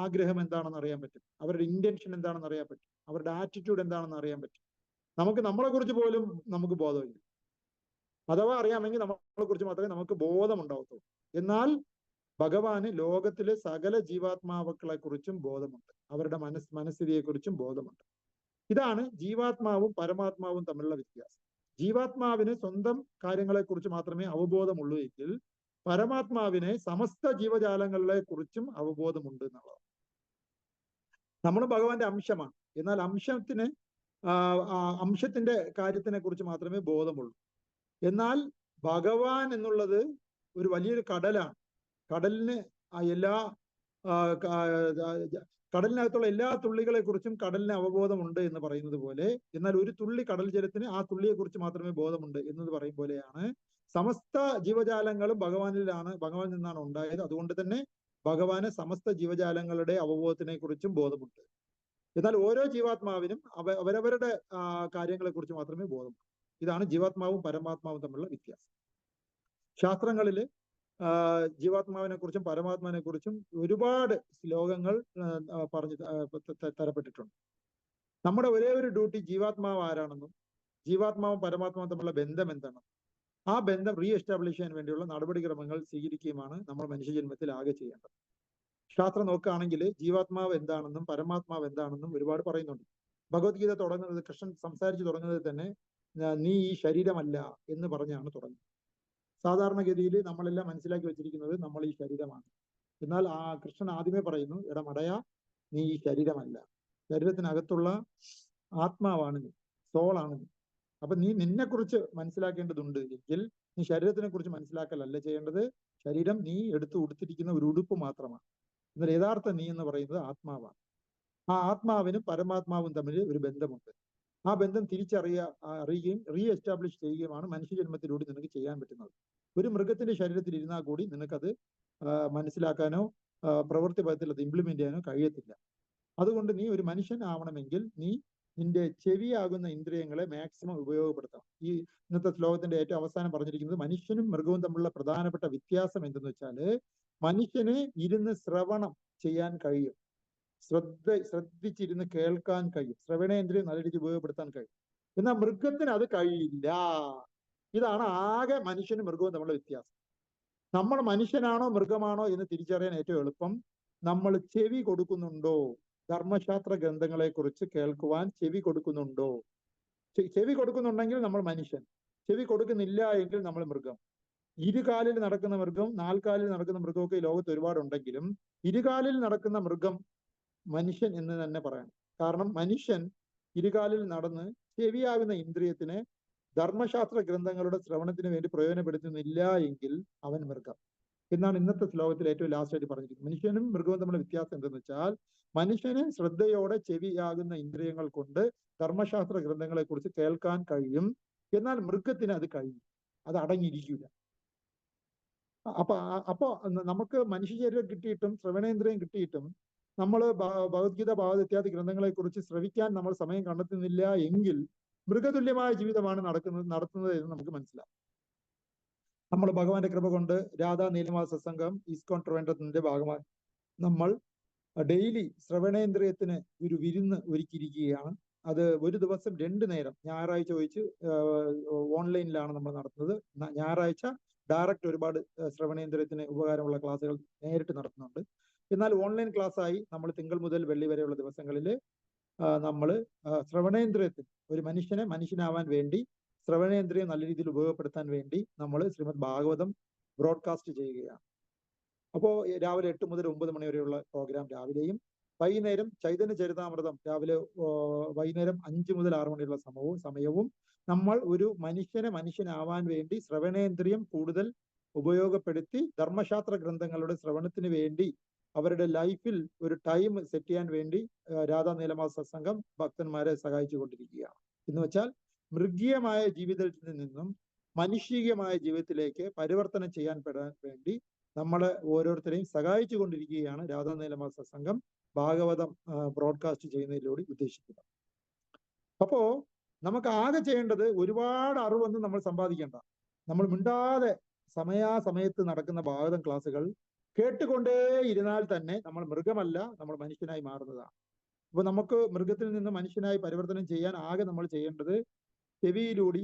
ആഗ്രഹം എന്താണെന്ന് അറിയാൻ പറ്റും. അവരുടെ ഇന്റൻഷൻ എന്താണെന്ന് അറിയാൻ പറ്റും. അവരുടെ ആറ്റിറ്റ്യൂഡ് എന്താണെന്ന് അറിയാൻ പറ്റും. നമുക്ക് നമ്മളെ കുറിച്ച് പോലും നമുക്ക് ബോധമില്ല. അഥവാ അറിയാമെങ്കിൽ നമ്മളെ കുറിച്ച് മാത്രമേ നമുക്ക് ബോധമുണ്ടാവത്തുള്ളൂ. എന്നാൽ ഭഗവാന് ലോകത്തിലെ സകല ജീവാത്മാക്കളെ കുറിച്ചും ബോധമുണ്ട്. അവരുടെ മനസ്ഥിതിയെ കുറിച്ചും ബോധമുണ്ട്. ഇതാണ് ജീവാത്മാവും പരമാത്മാവും തമ്മിലുള്ള വ്യത്യാസം. ജീവാത്മാവിന് സ്വന്തം കാര്യങ്ങളെ കുറിച്ച് മാത്രമേ അവബോധമുള്ളൂ എങ്കിൽ പരമാത്മാവിനെ സമസ്ത ജീവജാലങ്ങളെ കുറിച്ചും അവബോധമുണ്ട് എന്നുള്ളതാണ്. നമ്മൾ ഭഗവാന്റെ അംശമാണ്. എന്നാൽ അംശത്തിന്റെ കാര്യത്തിനെ കുറിച്ച് മാത്രമേ ബോധമുള്ളൂ. എന്നാൽ ഭഗവാൻ എന്നുള്ളത് ഒരു വലിയൊരു കടലാണ്. കടലിന് കടലിനകത്തുള്ള എല്ലാ തുള്ളികളെ കുറിച്ചും കടലിന് അവബോധമുണ്ട് എന്ന് പറയുന്നത് പോലെ, എന്നാൽ ഒരു തുള്ളി കടൽ ജലത്തിന് ആ തുള്ളിയെ കുറിച്ച് മാത്രമേ ബോധമുണ്ട് എന്നത് പറയും പോലെയാണ് സമസ്ത ജീവജാലങ്ങളും ഭഗവാനിൽ നിന്നാണ് ഉണ്ടായത്. അതുകൊണ്ട് തന്നെ ഭഗവാന് സമസ്ത ജീവജാലങ്ങളുടെ അവബോധത്തിനെ കുറിച്ചും ബോധമുണ്ട്. എന്നാൽ ഓരോ ജീവാത്മാവിനും അവരവരുടെ കാര്യങ്ങളെ കുറിച്ച് മാത്രമേ ബോധമുള്ളൂ. ഇതാണ് ജീവാത്മാവും പരമാത്മാവും തമ്മിലുള്ള വ്യത്യാസം. ശാസ്ത്രങ്ങളിൽ ജീവാത്മാവിനെ കുറിച്ചും പരമാത്മാവിനെ കുറിച്ചും ഒരുപാട് ശ്ലോകങ്ങൾ പറഞ്ഞു തരപ്പെട്ടിട്ടുണ്ട്. നമ്മുടെ ഒരേ ഒരു ഡ്യൂട്ടി ജീവാത്മാവ് ആരാണെന്നും ജീവാത്മാവും പരമാത്മാവും തമ്മിലുള്ള ബന്ധം എന്താണെന്നും ആ ബന്ധം റീ എസ്റ്റാബ്ലിഷ് ചെയ്യാൻ വേണ്ടിയുള്ള നടപടിക്രമങ്ങൾ സ്വീകരിക്കുകയുമാണ് നമ്മൾ മനുഷ്യജന്മത്തിൽ ആകെ ചെയ്യേണ്ടത്. ശാസ്ത്രം നോക്കുകയാണെങ്കിൽ ജീവാത്മാവ് എന്താണെന്നും പരമാത്മാവ് എന്താണെന്നും ഒരുപാട് പറയുന്നുണ്ട്. ഭഗവത്ഗീത തുടങ്ങുന്നത്, കൃഷ്ണൻ സംസാരിച്ചു തുടങ്ങുന്നത് തന്നെ നീ ഈ ശരീരമല്ല എന്ന് പറഞ്ഞാണ് തുടങ്ങുന്നത്. സാധാരണഗതിയിൽ നമ്മളെല്ലാം മനസ്സിലാക്കി വെച്ചിരിക്കുന്നത് നമ്മൾ ഈ ശരീരമാണ്. എന്നാൽ കൃഷ്ണൻ ആദ്യമേ പറയുന്നു, എടാ മടയ, നീ ഈ ശരീരമല്ല. ശരീരത്തിനകത്തുള്ള ആത്മാവാണ് നീ, സോളാണ് നീ. അപ്പൊ നീ നിന്നെ കുറിച്ച് മനസ്സിലാക്കേണ്ടതുണ്ട് എങ്കിൽ നീ ശരീരത്തിനെ കുറിച്ച് മനസ്സിലാക്കലല്ല ചെയ്യേണ്ടത്. ശരീരം നീ എടുത്ത് ഉടുത്തിരിക്കുന്ന ഒരു ഉടുപ്പ് മാത്രമാണ്. എന്നാൽ യഥാർത്ഥ നീ എന്ന് പറയുന്നത് ആത്മാവാണ്. ആ ആത്മാവിനും പരമാത്മാവും തമ്മിൽ ഒരു ബന്ധമുണ്ട്. ആ ബന്ധം അറിയുകയും റീ എസ്റ്റാബ്ലിഷ് ചെയ്യുകയുമാണ് മനുഷ്യജന്മത്തിലൂടെ നിനക്ക് ചെയ്യാൻ പറ്റുന്നത്. ഒരു മൃഗത്തിന്റെ ശരീരത്തിൽ ഇരുന്നാൽ കൂടി നിനക്കത് മനസ്സിലാക്കാനോ പ്രവൃത്തി പദത്തിൽ അത് ഇംപ്ലിമെന്റ് ചെയ്യാനോ കഴിയത്തില്ല. അതുകൊണ്ട് നീ ഒരു മനുഷ്യൻ ആവണമെങ്കിൽ നീ നിന്റെ ചെവിയാകുന്ന ഇന്ദ്രിയങ്ങളെ മാക്സിമം ഉപയോഗപ്പെടുത്തണം. ഈ ഇന്നത്തെ ശ്ലോകത്തിന്റെ ഏറ്റവും അവസാനം പറഞ്ഞിരിക്കുന്നത് മനുഷ്യനും മൃഗവും തമ്മിലുള്ള പ്രധാനപ്പെട്ട വ്യത്യാസം എന്തെന്ന് വെച്ചാല് മനുഷ്യന് ഇരുന്ന് ശ്രവണം ചെയ്യാൻ കഴിയും, ശ്രദ്ധിച്ചിരുന്ന് കേൾക്കാൻ കഴിയും, ശ്രവണേന്ദ്രിയം നല്ല രീതിയിൽ ഉപയോഗപ്പെടുത്താൻ കഴിയും. എന്നാൽ മൃഗത്തിന് അത് കഴിയില്ല. ഇതാണ് ആകെ മനുഷ്യനും മൃഗവും തമ്മിലുള്ള വ്യത്യാസം. നമ്മൾ മനുഷ്യനാണോ മൃഗമാണോ എന്ന് തിരിച്ചറിയാൻ ഏറ്റവും എളുപ്പം നമ്മൾ ചെവി കൊടുക്കുന്നുണ്ടോ, ധർമ്മശാസ്ത്ര ഗ്രന്ഥങ്ങളെ കുറിച്ച് കേൾക്കുവാൻ ചെവി കൊടുക്കുന്നുണ്ടോ. ചെവി കൊടുക്കുന്നുണ്ടെങ്കിൽ നമ്മൾ മനുഷ്യൻ, ചെവി കൊടുക്കുന്നില്ല എങ്കിൽ നമ്മൾ മൃഗം. ഇരുകാലിൽ നടക്കുന്ന മൃഗം, നാൽക്കാലിൽ നടക്കുന്ന മൃഗമൊക്കെ ഈ ലോകത്ത് ഒരുപാടുണ്ടെങ്കിലും ഇരുകാലിൽ നടക്കുന്ന മൃഗം മനുഷ്യൻ എന്ന് തന്നെ പറയണം. കാരണം മനുഷ്യൻ ഇരുകാലിൽ നടന്ന് ചെവിയാകുന്ന ഇന്ദ്രിയത്തിനെ ധർമ്മശാസ്ത്ര ഗ്രന്ഥങ്ങളുടെ ശ്രവണത്തിന് വേണ്ടി പ്രയോജനപ്പെടുത്തുന്നില്ല എങ്കിൽ അവൻ മൃഗം എന്നാണ് ഇന്നത്തെ ശ്ലോകത്തിൽ ഏറ്റവും ലാസ്റ്റ് ആയിട്ട് പറഞ്ഞിരിക്കുന്നത്. മനുഷ്യനും മൃഗവും തമ്മിലുള്ള വ്യത്യാസം എന്തെന്ന് വെച്ചാൽ മനുഷ്യന് ശ്രദ്ധയോടെ ചെവിയാകുന്ന ഇന്ദ്രിയങ്ങൾ കൊണ്ട് ധർമ്മശാസ്ത്ര ഗ്രന്ഥങ്ങളെ കുറിച്ച് കേൾക്കാൻ കഴിയും. എന്നാൽ മൃഗത്തിന് അത് കഴിയും, അത് അടങ്ങിയിരിക്കില്ല. അപ്പൊ നമുക്ക് മനുഷ്യ ശരീരം കിട്ടിയിട്ടും ശ്രവണേന്ദ്രിയം കിട്ടിയിട്ടും നമ്മൾ ഭഗവത്ഗീത ഭാഗവത ഇത്യാദി ഗ്രന്ഥങ്ങളെ കുറിച്ച് ശ്രവിക്കാൻ നമ്മൾ സമയം കണ്ടെത്തുന്നില്ല എങ്കിൽ മൃഗതുല്യമായ ജീവിതമാണ് നടത്തുന്നത് എന്ന് നമുക്ക് മനസ്സിലാവും. നമ്മൾ ഭഗവാന്റെ കൃപ കൊണ്ട് രാധാ നീലമാ സത്സംഗം ഈസ്കോൺ ട്രിവാൻഡ്രത്തിന്റെ ഭാഗമായി നമ്മൾ ഡെയിലി ശ്രവണേന്ദ്രിയത്തിന് ഒരു വിരുന്ന് ഒരുക്കിയിരിക്കുകയാണ്. അത് ഒരു ദിവസം 2 നേരം, ഞായറാഴ്ച ഒഴിച്ച് ഓൺലൈനിലാണ് നമ്മൾ നടത്തുന്നത്. ഞായറാഴ്ച ഡയറക്റ്റ് ഒരുപാട് ശ്രവണേന്ദ്രിയത്തിന് ഉപകാരമുള്ള ക്ലാസ്സുകൾ നേരിട്ട് നടത്തുന്നുണ്ട്. എന്നാൽ ഓൺലൈൻ ക്ലാസ്സായി നമ്മൾ തിങ്കൾ മുതൽ വെള്ളി വരെയുള്ള ദിവസങ്ങളിൽ നമ്മൾ ശ്രവണേന്ദ്രിയത്തിന്, ഒരു മനുഷ്യനെ മനുഷ്യനാവാൻ വേണ്ടി ശ്രവണേന്ദ്രിയം നല്ല രീതിയിൽ ഉപയോഗപ്പെടുത്താൻ വേണ്ടി നമ്മൾ ശ്രീമദ് ഭാഗവതം ബ്രോഡ്കാസ്റ്റ് ചെയ്യുകയാണ്. അപ്പോൾ രാവിലെ 8 മുതൽ 9 മണി വരെയുള്ള പ്രോഗ്രാം രാവിലെയും, വൈകുന്നേരം ചൈതന്യ ചരിതാമൃതം വൈകുന്നേരം 5 മുതൽ 6 മണിയുള്ള സമയവും നമ്മൾ ഒരു മനുഷ്യനെ മനുഷ്യനാവാൻ വേണ്ടി ശ്രവണേന്ദ്രിയം കൂടുതൽ ഉപയോഗപ്പെടുത്തി ധർമ്മശാസ്ത്ര ഗ്രന്ഥങ്ങളുടെ ശ്രവണത്തിന് വേണ്ടി അവരുടെ ലൈഫിൽ ഒരു ടൈം സെറ്റ് ചെയ്യാൻ വേണ്ടി രാധാ നീലമാ സത്സംഗം ഭക്തന്മാരെ സഹായിച്ചു കൊണ്ടിരിക്കുകയാണ്. എന്ന് വെച്ചാൽ മൃഗീയമായ ജീവിതത്തിൽ നിന്നും മനുഷ്യീയമായ ജീവിതത്തിലേക്ക് പരിവർത്തനം ചെയ്യാൻ വേണ്ടി നമ്മളെ ഓരോരുത്തരെയും സഹായിച്ചു കൊണ്ടിരിക്കുകയാണ് രാധാ നീലമാ സത്സംഗം ഭാഗവതം ബ്രോഡ്കാസ്റ്റ് ചെയ്യുന്നതിലൂടെ ഉദ്ദേശിക്കുന്നത്. അപ്പോ നമുക്ക് ആകെ ചെയ്യേണ്ടത് ഒരുപാട് അറിവൊന്നും നമ്മൾ സമ്പാദിക്കേണ്ട. നമ്മൾ മിണ്ടാതെ സമയാസമയത്ത് നടക്കുന്ന ഭാഗവതം ക്ലാസ്സുകൾ കേട്ടുകൊണ്ടേ ഇരുന്നാൽ തന്നെ നമ്മൾ മൃഗമല്ല, നമ്മൾ മനുഷ്യനായി മാറുന്നതാണ്. അപ്പൊ നമുക്ക് മൃഗത്തിൽ നിന്ന് മനുഷ്യനായി പരിവർത്തനം ചെയ്യാൻ ആകെ നമ്മൾ ചെയ്യേണ്ടത് ചെവിയിലൂടെ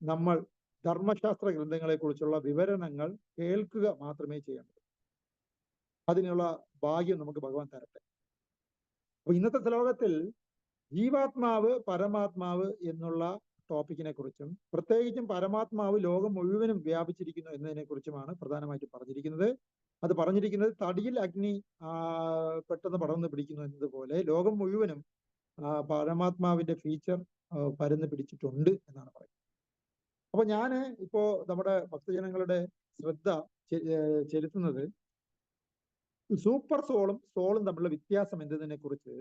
നമ്മൾ ധർമ്മശാസ്ത്ര ഗ്രന്ഥങ്ങളെ കുറിച്ചുള്ള വിവരണങ്ങൾ കേൾക്കുക മാത്രമേ ചെയ്യേണ്ടത്. അതിനുള്ള ഭാഗ്യം നമുക്ക് ഭഗവാൻ തരട്ടെ. അപ്പൊ ഇന്നത്തെ ശ്ലോകത്തിൽ ജീവാത്മാവ് പരമാത്മാവ് എന്നുള്ള ടോപ്പിക്കിനെ കുറിച്ചും പ്രത്യേകിച്ചും പരമാത്മാവ് ലോകം മുഴുവനും വ്യാപിച്ചിരിക്കുന്നു എന്നതിനെ കുറിച്ചുമാണ് പ്രധാനമായിട്ടും പറഞ്ഞിരിക്കുന്നത്. അത് പറഞ്ഞിരിക്കുന്നത് തടിയിൽ അഗ്നി പെട്ടെന്ന് പടർന്നു പിടിക്കുന്നു എന്നതുപോലെ ലോകം മുഴുവനും പരമാത്മാവിന്റെ ഫീച്ചർ പരന്നു പിടിച്ചിട്ടുണ്ട് എന്നാണ് പറയുന്നത്. അപ്പൊ ഞാൻ ഇപ്പോ നമ്മുടെ ഭക്തജനങ്ങളുടെ ശ്രദ്ധ ചെലുത്തുന്നത് സൂപ്പർ സോളും സോളും തമ്മിലുള്ള വ്യത്യാസം എന്നതിനെ കുറിച്ച്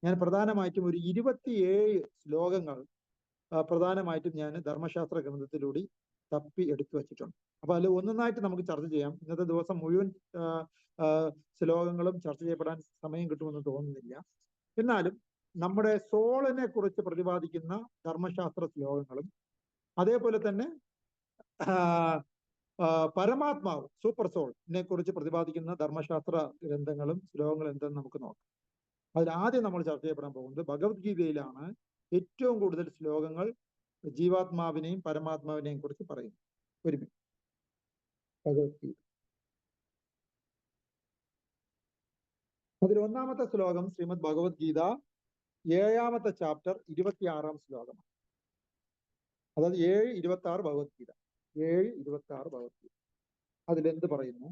ഞാൻ പ്രധാനമായിട്ടും ഒരു 27 ശ്ലോകങ്ങൾ പ്രധാനമായിട്ടും ഞാൻ ധർമ്മശാസ്ത്ര ഗ്രന്ഥത്തിലൂടെ തപ്പി എടുത്തു വച്ചിട്ടുണ്ട്. അപ്പൊ അതിൽ ഒന്നൊന്നായിട്ട് നമുക്ക് ചർച്ച ചെയ്യാം. ഇന്നത്തെ ദിവസം മുഴുവൻ ശ്ലോകങ്ങളും ചർച്ച ചെയ്യപ്പെടാൻ സമയം കിട്ടുമെന്ന് തോന്നുന്നില്ല. എന്നാലും നമ്മുടെ സോളിനെ കുറിച്ച് പ്രതിപാദിക്കുന്ന ധർമ്മശാസ്ത്ര ശ്ലോകങ്ങളും അതേപോലെ തന്നെ പരമാത്മാവ് സൂപ്പർ സോളിനെ കുറിച്ച് പ്രതിപാദിക്കുന്ന ധർമ്മശാസ്ത്ര ഗ്രന്ഥങ്ങളും ശ്ലോകങ്ങളും എന്തെന്ന് നമുക്ക് നോക്കാം. അതിൽ ആദ്യം നമ്മൾ ചർച്ച ചെയ്യപ്പെടാൻ പോകുന്നത് ഭഗവത്ഗീതയിലാണ് ഏറ്റവും കൂടുതൽ ശ്ലോകങ്ങൾ ജീവാത്മാവിനെയും പരമാത്മാവിനെയും കുറിച്ച് പറയുന്നു. ഒരു മിനിറ്റ്. ഭഗവത്ഗീത അതിൽ ഒന്നാമത്തെ ശ്ലോകം ശ്രീമദ് ഭഗവത്ഗീത 7ാമത്തെ ചാപ്റ്റർ 26ാം ശ്ലോകമാണ്. അതായത് 7:26 ഭഗവത്ഗീത 7:26 ഭഗവത്ഗീത. അതിലെന്ത് പറയുന്നു?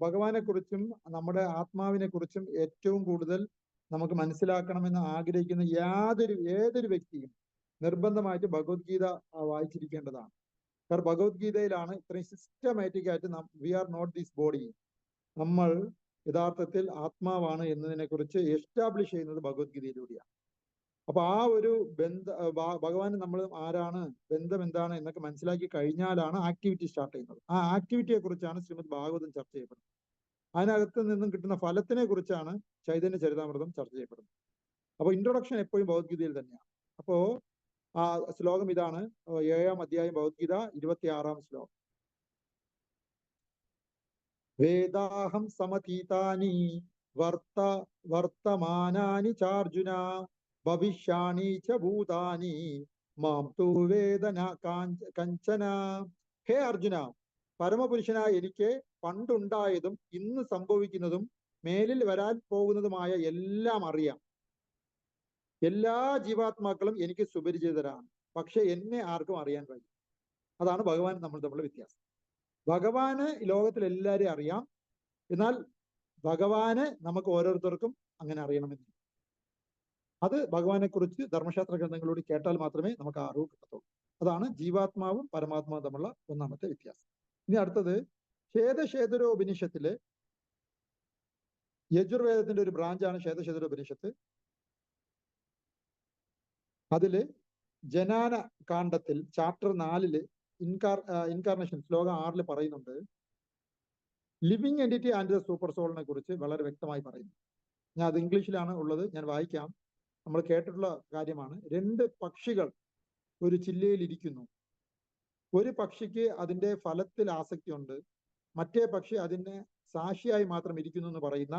ഭഗവാനെ കുറിച്ചും നമ്മുടെ ആത്മാവിനെ കുറിച്ചും ഏറ്റവും കൂടുതൽ നമുക്ക് മനസ്സിലാക്കണമെന്ന് ആഗ്രഹിക്കുന്ന ഏതൊരു വ്യക്തിയും നിർബന്ധമായിട്ട് ഭഗവത്ഗീത വായിച്ചിരിക്കേണ്ടതാണ്. കാരണം ഭഗവത്ഗീതയിലാണ് ഇത്രയും സിസ്റ്റമാറ്റിക് ആയിട്ട് we are not this body, നമ്മൾ യഥാർത്ഥത്തിൽ ആത്മാവാണ് എന്നതിനെ കുറിച്ച് എസ്റ്റാബ്ലിഷ് ചെയ്യുന്നത് ഭഗവത്ഗീതയിലൂടെയാണ്. അപ്പൊ ആ ഒരു ഭഗവാൻ നമ്മൾ ആരാണ്, ബന്ധം എന്താണ് എന്നൊക്കെ മനസ്സിലാക്കി കഴിഞ്ഞാലാണ് ആക്ടിവിറ്റി സ്റ്റാർട്ട് ചെയ്യുന്നത്. ആ ആക്ടിവിറ്റിയെ കുറിച്ചാണ് ശ്രീമദ് ഭാഗവതം ചർച്ച ചെയ്യപ്പെടുന്നത്. അതിനകത്ത് നിന്നും കിട്ടുന്ന ഫലത്തിനെ കുറിച്ചാണ് ചൈതന്യ ചരിതാമൃതം ചർച്ച ചെയ്യപ്പെടുന്നത്. അപ്പൊ ഇൻട്രൊഡക്ഷൻ എപ്പോഴും ഭഗവത്ഗീതയിൽ തന്നെയാണ്. അപ്പോ ആ ശ്ലോകം ഇതാണ്, 7-ാം അധ്യായം ഭഗവത്ഗീത 26-ാം ശ്ലോകം. വേദാഹം സമതീതാനി വർത്തമാനാനി ചാർജുന ഭവിഷ്യാണി ച ഭൂതാനി മാം തു വേദന കഞ്ചന. ഹേ അർജുന, പരമപുരുഷനായ എനിക്ക് പണ്ടുണ്ടായതും ഇന്ന് സംഭവിക്കുന്നതും മേലിൽ വരാൻ പോകുന്നതുമായ എല്ലാം അറിയാം. എല്ലാ ജീവാത്മാക്കളും എനിക്ക് സുപരിചിതരാണ്, പക്ഷെ എന്നെ ആർക്കും അറിയാൻ കഴിയും. അതാണ് ഭഗവാൻ നമ്മൾ തമ്മിലുള്ള വ്യത്യാസം. ഭഗവാന് ലോകത്തിൽ എല്ലാവരെയും അറിയാം, എന്നാൽ ഭഗവാനെ നമുക്ക് ഓരോരുത്തർക്കും അങ്ങനെ അറിയണമെന്നില്ല. അത് ഭഗവാനെ കുറിച്ച് ധർമ്മശാസ്ത്ര ഗ്രന്ഥങ്ങളോട് കേട്ടാൽ മാത്രമേ നമുക്ക് ആ അറിവ് കിട്ടത്തുള്ളൂ. അതാണ് ജീവാത്മാവും പരമാത്മാവും തമ്മിലുള്ള ഒന്നാമത്തെ വ്യത്യാസം. ഇനി അടുത്തത് ശ്വേതശേതരോപനിഷത്തില്, യജുർവേദത്തിന്റെ ഒരു ബ്രാഞ്ചാണ് ശ്വേതശേതരോപനിഷത്ത്. അതില് ജനാന കാണ്ഡത്തിൽ ചാപ്റ്റർ 4 ഇൻകാർണേഷൻ ശ്ലോകം 6 പറയുന്നുണ്ട്, living entity and the super സോളിനെ കുറിച്ച് വളരെ വ്യക്തമായി പറയുന്നു. ഞാൻ അത് ഇംഗ്ലീഷിലാണ് ഉള്ളത്, ഞാൻ വായിക്കാം. നമ്മൾ കേട്ടിട്ടുള്ള കാര്യമാണ്. 2 പക്ഷികൾ ഒരു ചില്ലയിൽ ഇരിക്കുന്നു. ഒരു പക്ഷിക്ക് അതിന്റെ ഫലത്തിൽ ആസക്തിയുണ്ട്, മറ്റേ പക്ഷി അതിനെ സാക്ഷിയായി മാത്രം ഇരിക്കുന്നു എന്ന് പറയുന്ന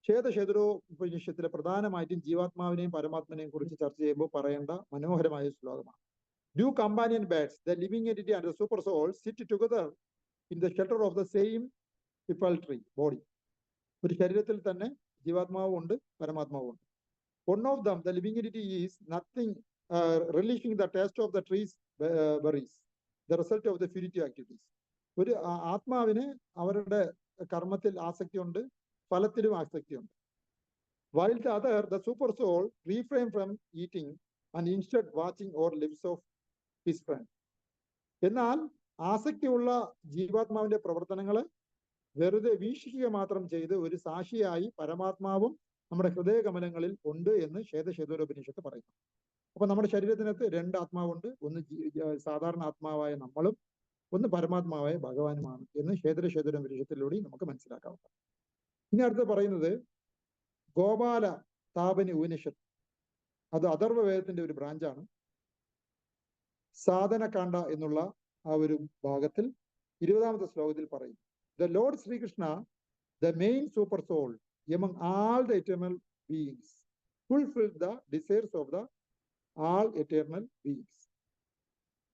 ശ്വേതശേതരോപനിഷത്തിലെ പ്രധാനമായിട്ടും ജീവാത്മാവിനെയും പരമാത്മനെയും കുറിച്ച് ചർച്ച ചെയ്യുമ്പോൾ പറയേണ്ട മനോഹരമായ ശ്ലോകമാണ്. Two companion bats, the living entity and the super soul, sit together in the shelter of the same pipal body. ഒരു ശരീരത്തിൽ തന്നെ ജീവാത്മാവും ഉണ്ട്, പരമാത്മാവും ഉണ്ട്. One of them, the living entity, is nothing, relishing the taste of the tree's berries, the result of the fruitive activities. ഒരു ആത്മാവിന് അവരുടെ കർമ്മത്തിൽ ആസക്തിയുണ്ട്, ഫലത്തിലും ആസക്തിയുണ്ട്. While the other, the super soul, refrain from eating and instead watching or lives of his friend. എന്നാൽ ആസക്തിയുള്ള ജീവാത്മാവിന്റെ പ്രവർത്തനങ്ങള് വെറുതെ വീക്ഷിക്കുക മാത്രം ചെയ്ത് ഒരു സാക്ഷിയായി പരമാത്മാവും നമ്മുടെ ഹൃദയകമലങ്ങളിൽ ഉണ്ട് എന്ന് ശ്വേതശേതരോപനിഷത്ത് പറയുന്നു. അപ്പൊ നമ്മുടെ ശരീരത്തിനകത്ത് 2 ആത്മാവുണ്ട്, ഒന്ന് സാധാരണ ആത്മാവായ നമ്മളും ഒന്ന് പരമാത്മാവായ ഭഗവാനുമാണ് എന്ന് ശ്വേതശേതരോപനിഷത്തിലൂടെ നമുക്ക് മനസ്സിലാക്കാവുന്നത്. ഇനി അടുത്ത് പറയുന്നത് ഗോപാല താപനി ഉപനിഷത്ത്. അത് അഥർവവേദത്തിന്റെ ഒരു ബ്രാഞ്ചാണ്. സാധനകാണ്ഡ എന്നുള്ള ആ ഒരു ഭാഗത്തിൽ 20-ാമത്തെ ശ്ലോകത്തിൽ പറയും, The Lord Sri Krishna, the main super soul among all the eternal beings, fulfilled the desires of the all eternal beings.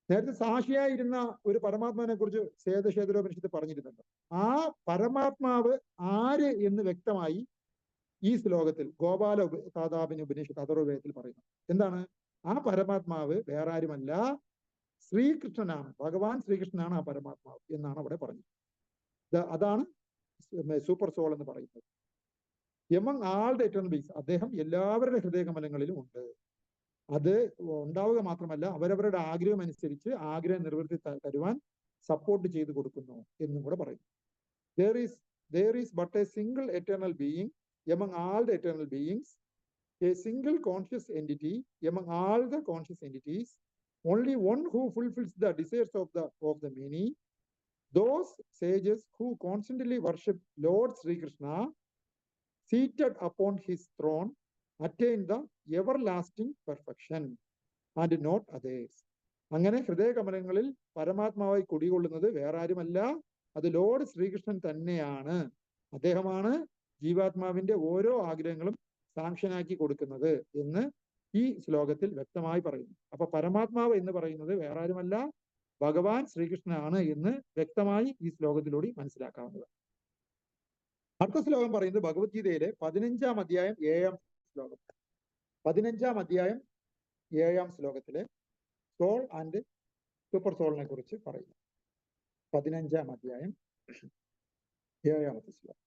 നേരത്തെ സാക്ഷിയായിരുന്ന ഒരു പരമാത്മാവിനെ കുറിച്ച് ശ്വേതശേതരോപനിഷത്ത് പറഞ്ഞിരുന്നുണ്ട്. ആ പരമാത്മാവ് ആര് എന്ന് വ്യക്തമായി ഈ ശ്ലോകത്തിൽ ഗോപാല താതാപിനി ഉപനിഷത്ത് അഥർവവേദത്തിൽ പറയുന്നു. എന്താണ്? ആ പരമാത്മാവ് വേറെ ആരുമല്ല, ശ്രീകൃഷ്ണനാണ്. ഭഗവാൻ ശ്രീകൃഷ്ണനാണ് ആ പരമാത്മാവ് എന്നാണ് അവിടെ പറഞ്ഞത്. അതാണ് സൂപ്പർ സോൾ എന്ന് പറയുന്നത്. Among all the eternal beings, അദ്ദേഹം എല്ലാവരുടെ ഹൃദയകമലങ്ങളിലും ഉണ്ട്. അത് ഉണ്ടാവുക മാത്രമല്ല, അവരവരുടെ ആഗ്രഹം അനുസരിച്ച് ആഗ്രഹം നിവൃത്തി തരുവാൻ സപ്പോർട്ട് ചെയ്തു കൊടുക്കുന്നു എന്നും കൂടെ പറയുന്നു. There is but a single eternal being among all the eternal beings, a single conscious entity among all the conscious entities, only one who fulfills the desires of the many. Those sages who constantly worship Lord Sri Krishna, seated upon his throne, attain the everlasting perfection and not others. അങ്ങനെ ഹൃദയകമലങ്ങളിൽ പരമാത്മാവായി കുടികൊള്ളുന്നത് വേറെ ആരുമല്ല, അത് Lord Sreekrishnan തന്നെയാണ്. അദ്ദേഹമാണ് ജീവാത്മാവിന്റെ ഓരോ ആഗ്രഹങ്ങളും സാങ്ഷനാക്കി കൊടുക്കുന്നത് എന്ന് ഈ ശ്ലോകത്തിൽ വ്യക്തമായി പറയുന്നു. അപ്പൊ പരമാത്മാവ് എന്ന് പറയുന്നത് വേറെ ആരുമല്ല, ഭഗവാൻ ശ്രീകൃഷ്ണനാണ് എന്ന് വ്യക്തമായി ഈ ശ്ലോകത്തിലൂടെ മനസ്സിലാക്കാവുന്നത്. അടുത്ത ശ്ലോകം പറയുന്നത് ഭഗവത്ഗീതയിലെ 15-ാം അധ്യായം 7-ാം ശ്ലോകം. 15-ാം അധ്യായം 7-ാം ശ്ലോകത്തിലെ സോൾ ആൻഡ് സൂപ്പർ സോളിനെ കുറിച്ച് പറയുന്നു. 15-ാം അധ്യായം ഏഴാമത്തെ ശ്ലോകം.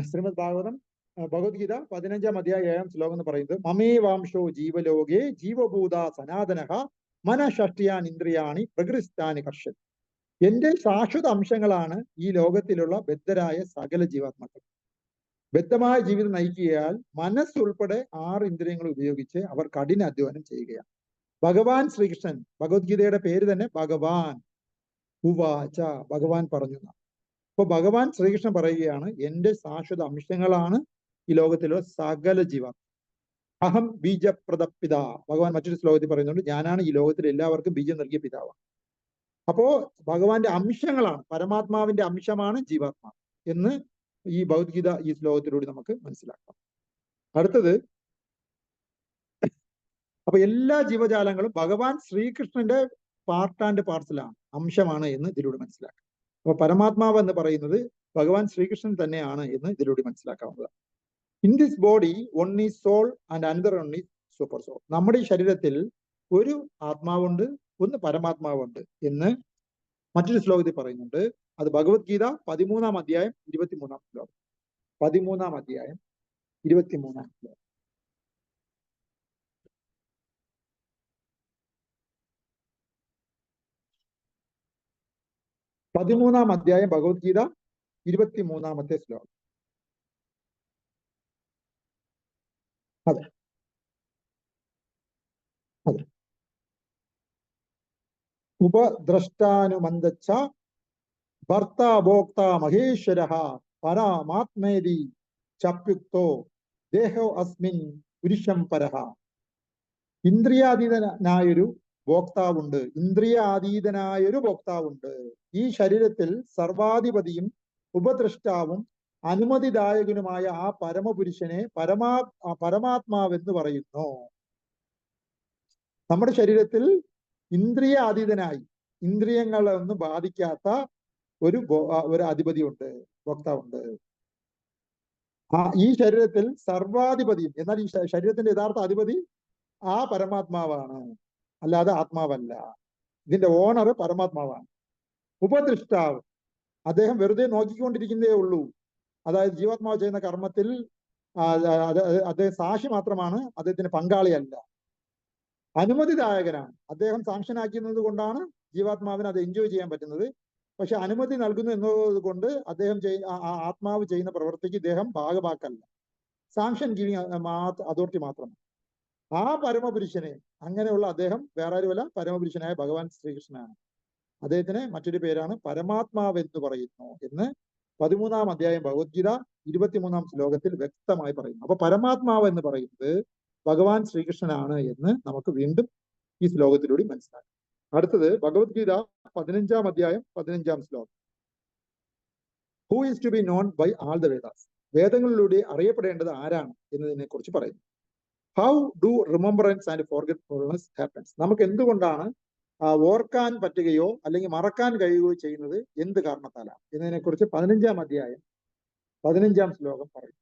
ശ്രീമദ് ഭാഗവതം ഭഗവത്ഗീത 15-ാം അധ്യായം 7-ാം ശ്ലോകം എന്ന് പറയുന്നത് മമേവാംശോ ജീവലോകേ ജീവഭൂത സനാതനഃ മനഃഷഷ്ട്യാൻ ഇന്ദ്രിയാണി പ്രകൃതിസ്ഥാനി കർഷൻ. എന്റെ ശാശ്വത അംശങ്ങളാണ് ഈ ലോകത്തിലുള്ള ബദ്ധരായ സകല ജീവാത്മാക്കൾ. ബദ്ധമായ ജീവിതം നയിക്കുകയാൽ മനസ്സുൾപ്പെടെ 6 ഇന്ദ്രിയങ്ങൾ ഉപയോഗിച്ച് അവർ കഠിന അധ്വാനം ചെയ്യുകയാണ്. ഭഗവാൻ ശ്രീകൃഷ്ണൻ, ഭഗവത്ഗീതയുടെ പേര് തന്നെ ഭഗവാൻ ഉവാച, ഭഗവാൻ പറഞ്ഞു. അപ്പൊ ഭഗവാൻ ശ്രീകൃഷ്ണൻ പറയുകയാണ് എന്റെ ശാശ്വത അംശങ്ങളാണ് ഈ ലോകത്തിലുള്ള സകല ജീവാത്മ. അഹം ബീജപ്രദപിത. ഭഗവാൻ മറ്റൊരു ശ്ലോകത്തിൽ പറയുന്നുണ്ട് ഞാനാണ് ഈ ലോകത്തിൽ എല്ലാവർക്കും ബീജം നൽകിയ പിതാവാണ്. അപ്പോ ഭഗവാന്റെ അംശങ്ങളാണ്, പരമാത്മാവിന്റെ അംശമാണ് ജീവാത്മാവ് എന്ന് ഈ ഭഗവത്ഗീത ഈ ശ്ലോകത്തിലൂടെ നമുക്ക് മനസ്സിലാക്കാം. അടുത്തത്, അപ്പൊ എല്ലാ ജീവജാലങ്ങളും ഭഗവാൻ ശ്രീകൃഷ്ണന്റെ പാർട്ട് ആൻഡ് പാർസലാണ്, അംശമാണ് എന്ന് ഇതിലൂടെ മനസ്സിലാക്കാം. അപ്പൊ പരമാത്മാവ് എന്ന് പറയുന്നത് ഭഗവാൻ ശ്രീകൃഷ്ണൻ തന്നെയാണ് എന്ന് ഇതിലൂടെ മനസ്സിലാക്കാവുന്നതാണ്. In this body one is soul and another one is super soul. നമ്മുടെ ഈ ശരീരത്തിൽ ഒരു ആത്മാവുണ്ട്, ഒന്ന് പരമാത്മാവുണ്ട് എന്ന് മറ്റൊരു ശ്ലോകത്തിൽ പറയുന്നുണ്ട്. അത് ഭഗവത്ഗീത 13-ാം അധ്യായം 23-ാം ശ്ലോകം. 13-ാം അധ്യായം 23-ാം ശ്ലോകം. പതിമൂന്നാം അധ്യായം ഭഗവത്ഗീത 23-ാമത്തെ ശ്ലോകം. അതെ അതെ. ഉപദ്രഷ്ടാനുമന്ദച്ച ഭർത്ത ഭോക്ത മഹേശ്വര പരമാത്മേതി ചപ്യുക്തോ ദേഹോ അസ്മിൻ പുരുഷം പരഹ. ഇന്ദ്രിയാതീതനായൊരു ഭോക്താവുണ്ട്, ഇന്ദ്രിയാതീതനായൊരു ഭോക്താവുണ്ട്. ഈ ശരീരത്തിൽ സർവാധിപതിയും ഉപദ്രഷ്ടാവും അനുമതിദായകനുമായ ആ പരമപുരുഷനെ പരമാത്മാവെന്ന് പറയുന്നു. നമ്മുടെ ശരീരത്തിൽ ഇന്ദ്രിയ അതീതനായി ഇന്ദ്രിയങ്ങളെ ഒന്നും ബാധിക്കാത്ത ഒരു അധിപതിയുണ്ട്, ഭോക്താവുണ്ട്. ഈ ശരീരത്തിൽ സർവാധിപതിയും, എന്നാൽ ഈ ശരീരത്തിന്റെ യഥാർത്ഥ അധിപതി ആ പരമാത്മാവാണ്, അല്ലാതെ ആത്മാവല്ല. ഇതിന്റെ ഓണർ പരമാത്മാവാണ്. ഉപദൃഷ്ടാവ്, അദ്ദേഹം വെറുതെ നോക്കിക്കൊണ്ടിരിക്കുന്നതേ ഉള്ളൂ. അതായത് ജീവാത്മാവ് ചെയ്യുന്ന കർമ്മത്തിൽ അദ്ദേഹം സാക്ഷി മാത്രമാണ്, അദ്ദേഹത്തിന് പങ്കാളിയല്ല. അനുമതിദായകനാണ്, അദ്ദേഹം സാങ്ഷൻ ആക്കുന്നത് കൊണ്ടാണ് ജീവാത്മാവിന് അത് എൻജോയ് ചെയ്യാൻ പറ്റുന്നത്. പക്ഷെ അനുമതി നൽകുന്നു എന്നത് കൊണ്ട് അദ്ദേഹം ആത്മാവ് ചെയ്യുന്ന പ്രവൃത്തിക്ക് ഇദ്ദേഹം ഭാഗവാക്കല്ല, സാങ്ഷൻ ഗിവിങ് അതോറിറ്റി മാത്രമാണ്. ആ പരമപുരുഷനെ, അങ്ങനെയുള്ള അദ്ദേഹം വേറെ ആരുമല്ല, പരമപുരുഷനായ ഭഗവാൻ ശ്രീകൃഷ്ണനാണ്. അദ്ദേഹത്തിന് മറ്റൊരു പേരാണ് പരമാത്മാവ് എന്ന് പറയുന്നു എന്ന് 13-ാം അധ്യായം ഭഗവത്ഗീത 23-ാം ശ്ലോകത്തിൽ വ്യക്തമായി പറയുന്നു. അപ്പൊ പരമാത്മാവ് എന്ന് പറയുന്നത് ഭഗവാൻ ശ്രീകൃഷ്ണനാണ് എന്ന് നമുക്ക് വീണ്ടും ഈ ശ്ലോകത്തിലൂടെ മനസ്സിലാക്കാം. അടുത്തത് ഭഗവത്ഗീത 15-ാം അധ്യായം 15-ാം ശ്ലോകം. Who is to be known by all the Vedas. വേദങ്ങളിലൂടെ അറിയപ്പെടേണ്ടത് ആരാണ് എന്നതിനെ കുറിച്ച് പറയുന്നു. How do remembrance and forgetfulness happens. നമുക്ക് എന്തുകൊണ്ടാണ് ഓർക്കാൻ പറ്റുകയോ അല്ലെങ്കിൽ മറക്കാൻ കഴിയുകയോ ചെയ്യുന്നത് എന്ത് കാരണത്താലാണ് എന്നതിനെ കുറിച്ച് 15-ാം അധ്യായം 15-ാം ശ്ലോകം പറയും.